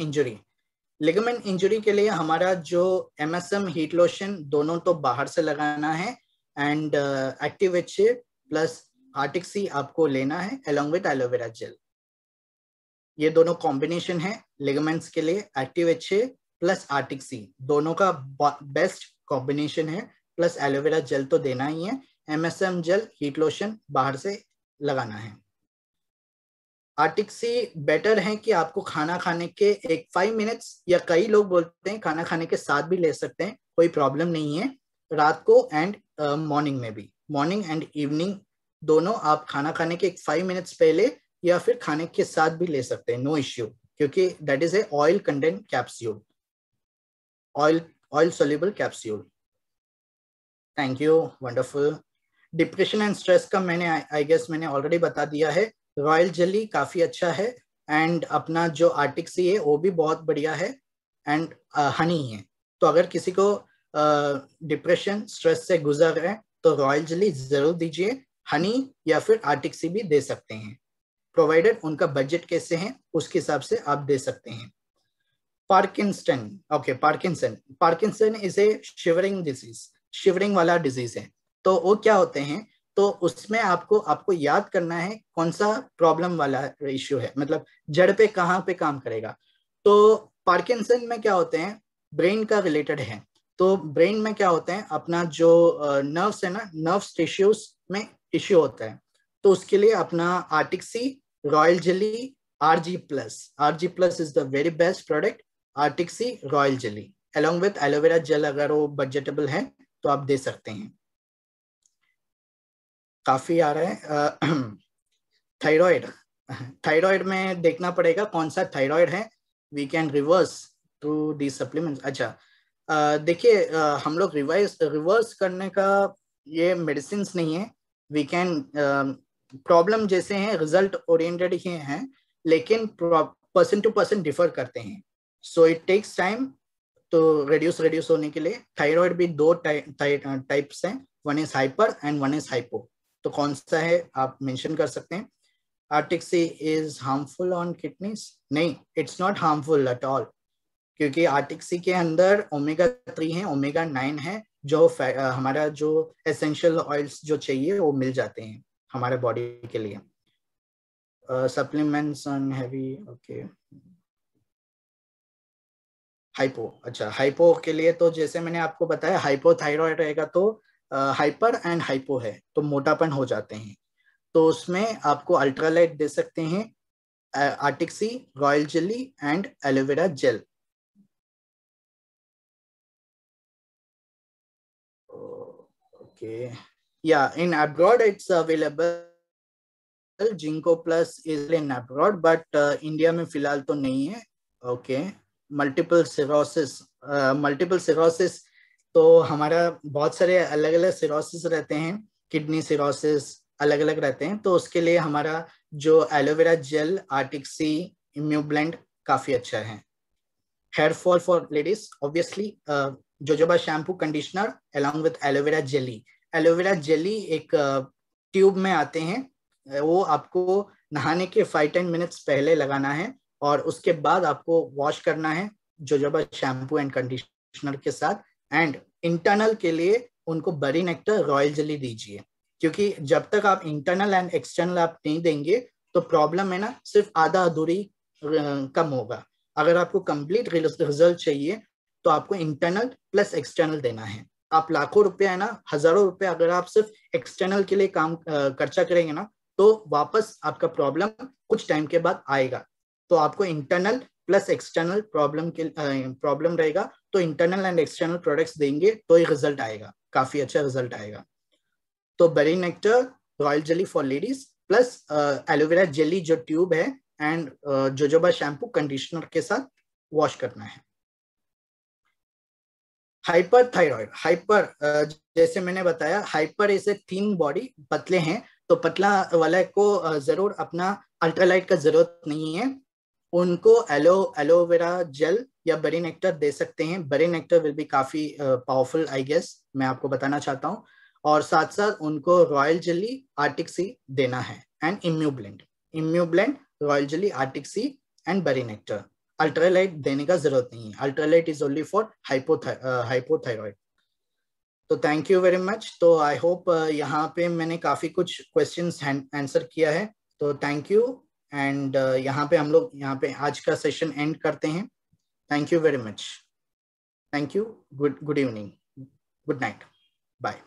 injury के लिए हमारा जो MSM हीट लोशन दोनों तो बाहर से लगाना है, and active HA plus Arctic Sea आपको लेना है अलॉन्ग विद एलोवेरा जेल। ये दोनों कॉम्बिनेशन है लिगामेंट्स के लिए, एक्टिव HA प्लस आर्टिक सी दोनों का बेस्ट कॉम्बिनेशन है, प्लस एलोवेरा जेल तो देना ही है, MSM जेल हीट लोशन बाहर से लगाना है। आर्टिक सी बेटर है कि आपको खाना खाने के 5 मिनट्स, या कई लोग बोलते हैं खाना खाने के साथ भी ले सकते हैं, कोई प्रॉब्लम नहीं है। रात को एंड मॉर्निंग में भी, मॉर्निंग एंड इवनिंग दोनों आप खाना खाने के 5 मिनट्स पहले या फिर खाने के साथ भी ले सकते हैं, नो इश्यू, क्योंकि that is a oil content capsule, oil soluble capsule. Thank you, wonderful. Depression and stress का मैंने आई गेस मैंने ऑलरेडी बता दिया है। रॉयल जेली काफी अच्छा है, एंड अपना जो आर्टिक सी है वो भी बहुत बढ़िया है, एंड हनी है। तो अगर किसी को डिप्रेशन स्ट्रेस से गुजर रहे हैं तो रॉयल जेली जरूर दीजिए, हनी या फिर आर्टिक सी भी दे सकते हैं, प्रोवाइडेड उनका बजट कैसे है उसके हिसाब से आप दे सकते हैं। Parkinson is a shivering disease, shivering वाला डिजीज है। तो वो क्या होते हैं, तो उसमें आपको याद करना है कौन सा प्रॉब्लम वाला इश्यू है, मतलब जड़ पे कहाँ पे काम करेगा। तो पार्किंसन में क्या होते हैं, ब्रेन का रिलेटेड है। तो ब्रेन में क्या होते हैं, अपना जो नर्व्स है ना, नर्व्स टिश्यूज में इश्यू होता है। तो उसके लिए अपना Arctic Sea, royal jelly, RG+ is the very best product. Arctic Sea, royal jelly along with aloe vera gel, अगर वो बजटेबल है तो आप दे सकते हैं। काफी आ रहा है। थायराइड में देखना पड़ेगा कौन सा थायराइड है, we can reverse through the supplements. अच्छा देखिए, हम लोग रिवर्स करने का ये मेडिसिन नहीं है, वी कैन प्रॉब्लम जैसे हैं रिजल्ट ओरिएंटेड ही हैं, लेकिन पर्सन टू पर्सन डिफर करते हैं। So it takes time to reduce होने के लिए। थायराइड भी 2 टाइप्स हैं, one is hyper and one is hypo. तो कौन सा है आप मेंशन कर सकते हैं। Arctic C is harmful on kidneys? नहीं, it's not harmful at all, क्योंकि आर्टिक सी के अंदर ओमेगा-3 है, ओमेगा-9 है, जो हमारा जो एसेंशियल ऑयल्स जो चाहिए वो मिल जाते हैं हमारे बॉडी के लिए। Supplements on heavy, okay. Hypo, अच्छा हाइपो के लिए तो जैसे मैंने आपको बताया, हाइपोथायरॉयड रहेगा तो हाइपर एंड हाइपो है तो मोटापन हो जाते हैं। तो उसमें आपको अल्ट्रालाइट दे सकते हैं, Arctic Sea, royal jelly and aloe vera gel. Okay. Yeah, in abroad it's available. Ginkgo plus is in abroad, but India में फिलहाल तो नहीं है। ओके। मल्टीपल सिरोसिस तो हमारा बहुत सारे अलग अलग सिरोसिस रहते हैं, किडनी सिरोसिस अलग अलग रहते हैं, तो उसके लिए हमारा जो aloe vera gel, Arctic Sea, Immublend काफी अच्छा है। Hair fall for ladies, obviously jojoba shampoo conditioner along with aloe vera jelly. Aloe vera jelly एक ट्यूब में आते हैं, वो आपको नहाने के 5-10 मिनट्स पहले लगाना है और उसके बाद आपको वॉश करना है जोजोबा शैम्पू एंड कंडीशनर के साथ। एंड इंटरनल के लिए उनको बरी नेक्टर, रॉयल जेली दीजिए, क्योंकि जब तक आप इंटरनल एंड एक्सटर्नल आप नहीं देंगे तो प्रॉब्लम है ना, सिर्फ आधा अधूरी कम होगा। अगर आपको कंप्लीट रिजल्ट चाहिए तो आपको इंटरनल प्लस एक्सटर्नल देना है। आप लाखों रुपए है ना, हजारों रुपए अगर आप सिर्फ एक्सटर्नल के लिए काम खर्चा करेंगे ना, तो वापस आपका प्रॉब्लम कुछ टाइम के बाद आएगा। तो आपको इंटरनल प्लस एक्सटर्नल प्रॉब्लम रहेगा, तो इंटरनल एंड एक्सटर्नल प्रोडक्ट्स देंगे तो ही रिजल्ट आएगा, काफी अच्छा रिजल्ट आएगा। तो berry nectar, royal jelly for ladies plus aloe vera jelly जो ट्यूब है एंड जोजोबा शैम्पू कंडीशनर के साथ वॉश करना है। हाइपर थायराइड, जैसे मैंने बताया, हाइपर इसे थिन बॉडी, पतले हैं, तो पतला वाले को जरूर अपना अल्ट्रालाइट का जरूरत नहीं है, उनको एलोवेरा जेल या बेरी नेक्टर दे सकते हैं। बेरी नेक्टर विल बी काफी पावरफुल, आई गेस, मैं आपको बताना चाहता हूँ। और साथ साथ उनको रॉयल जेली, आर्टिक सी देना है and Immublend, royal jelly, Arctic Sea and berry nectar. Ultralite देने का जरूरत नहीं है, Ultralite is only for hypothyroid. तो थैंक यू वेरी मच। तो आई होप यहाँ पे मैंने काफी कुछ क्वेश्चंस आंसर किया है, तो थैंक यू। एंड यहाँ पे हम लोग यहाँ पे आज का सेशन एंड करते हैं। Thank you very much. Thank you, good evening, good night, bye.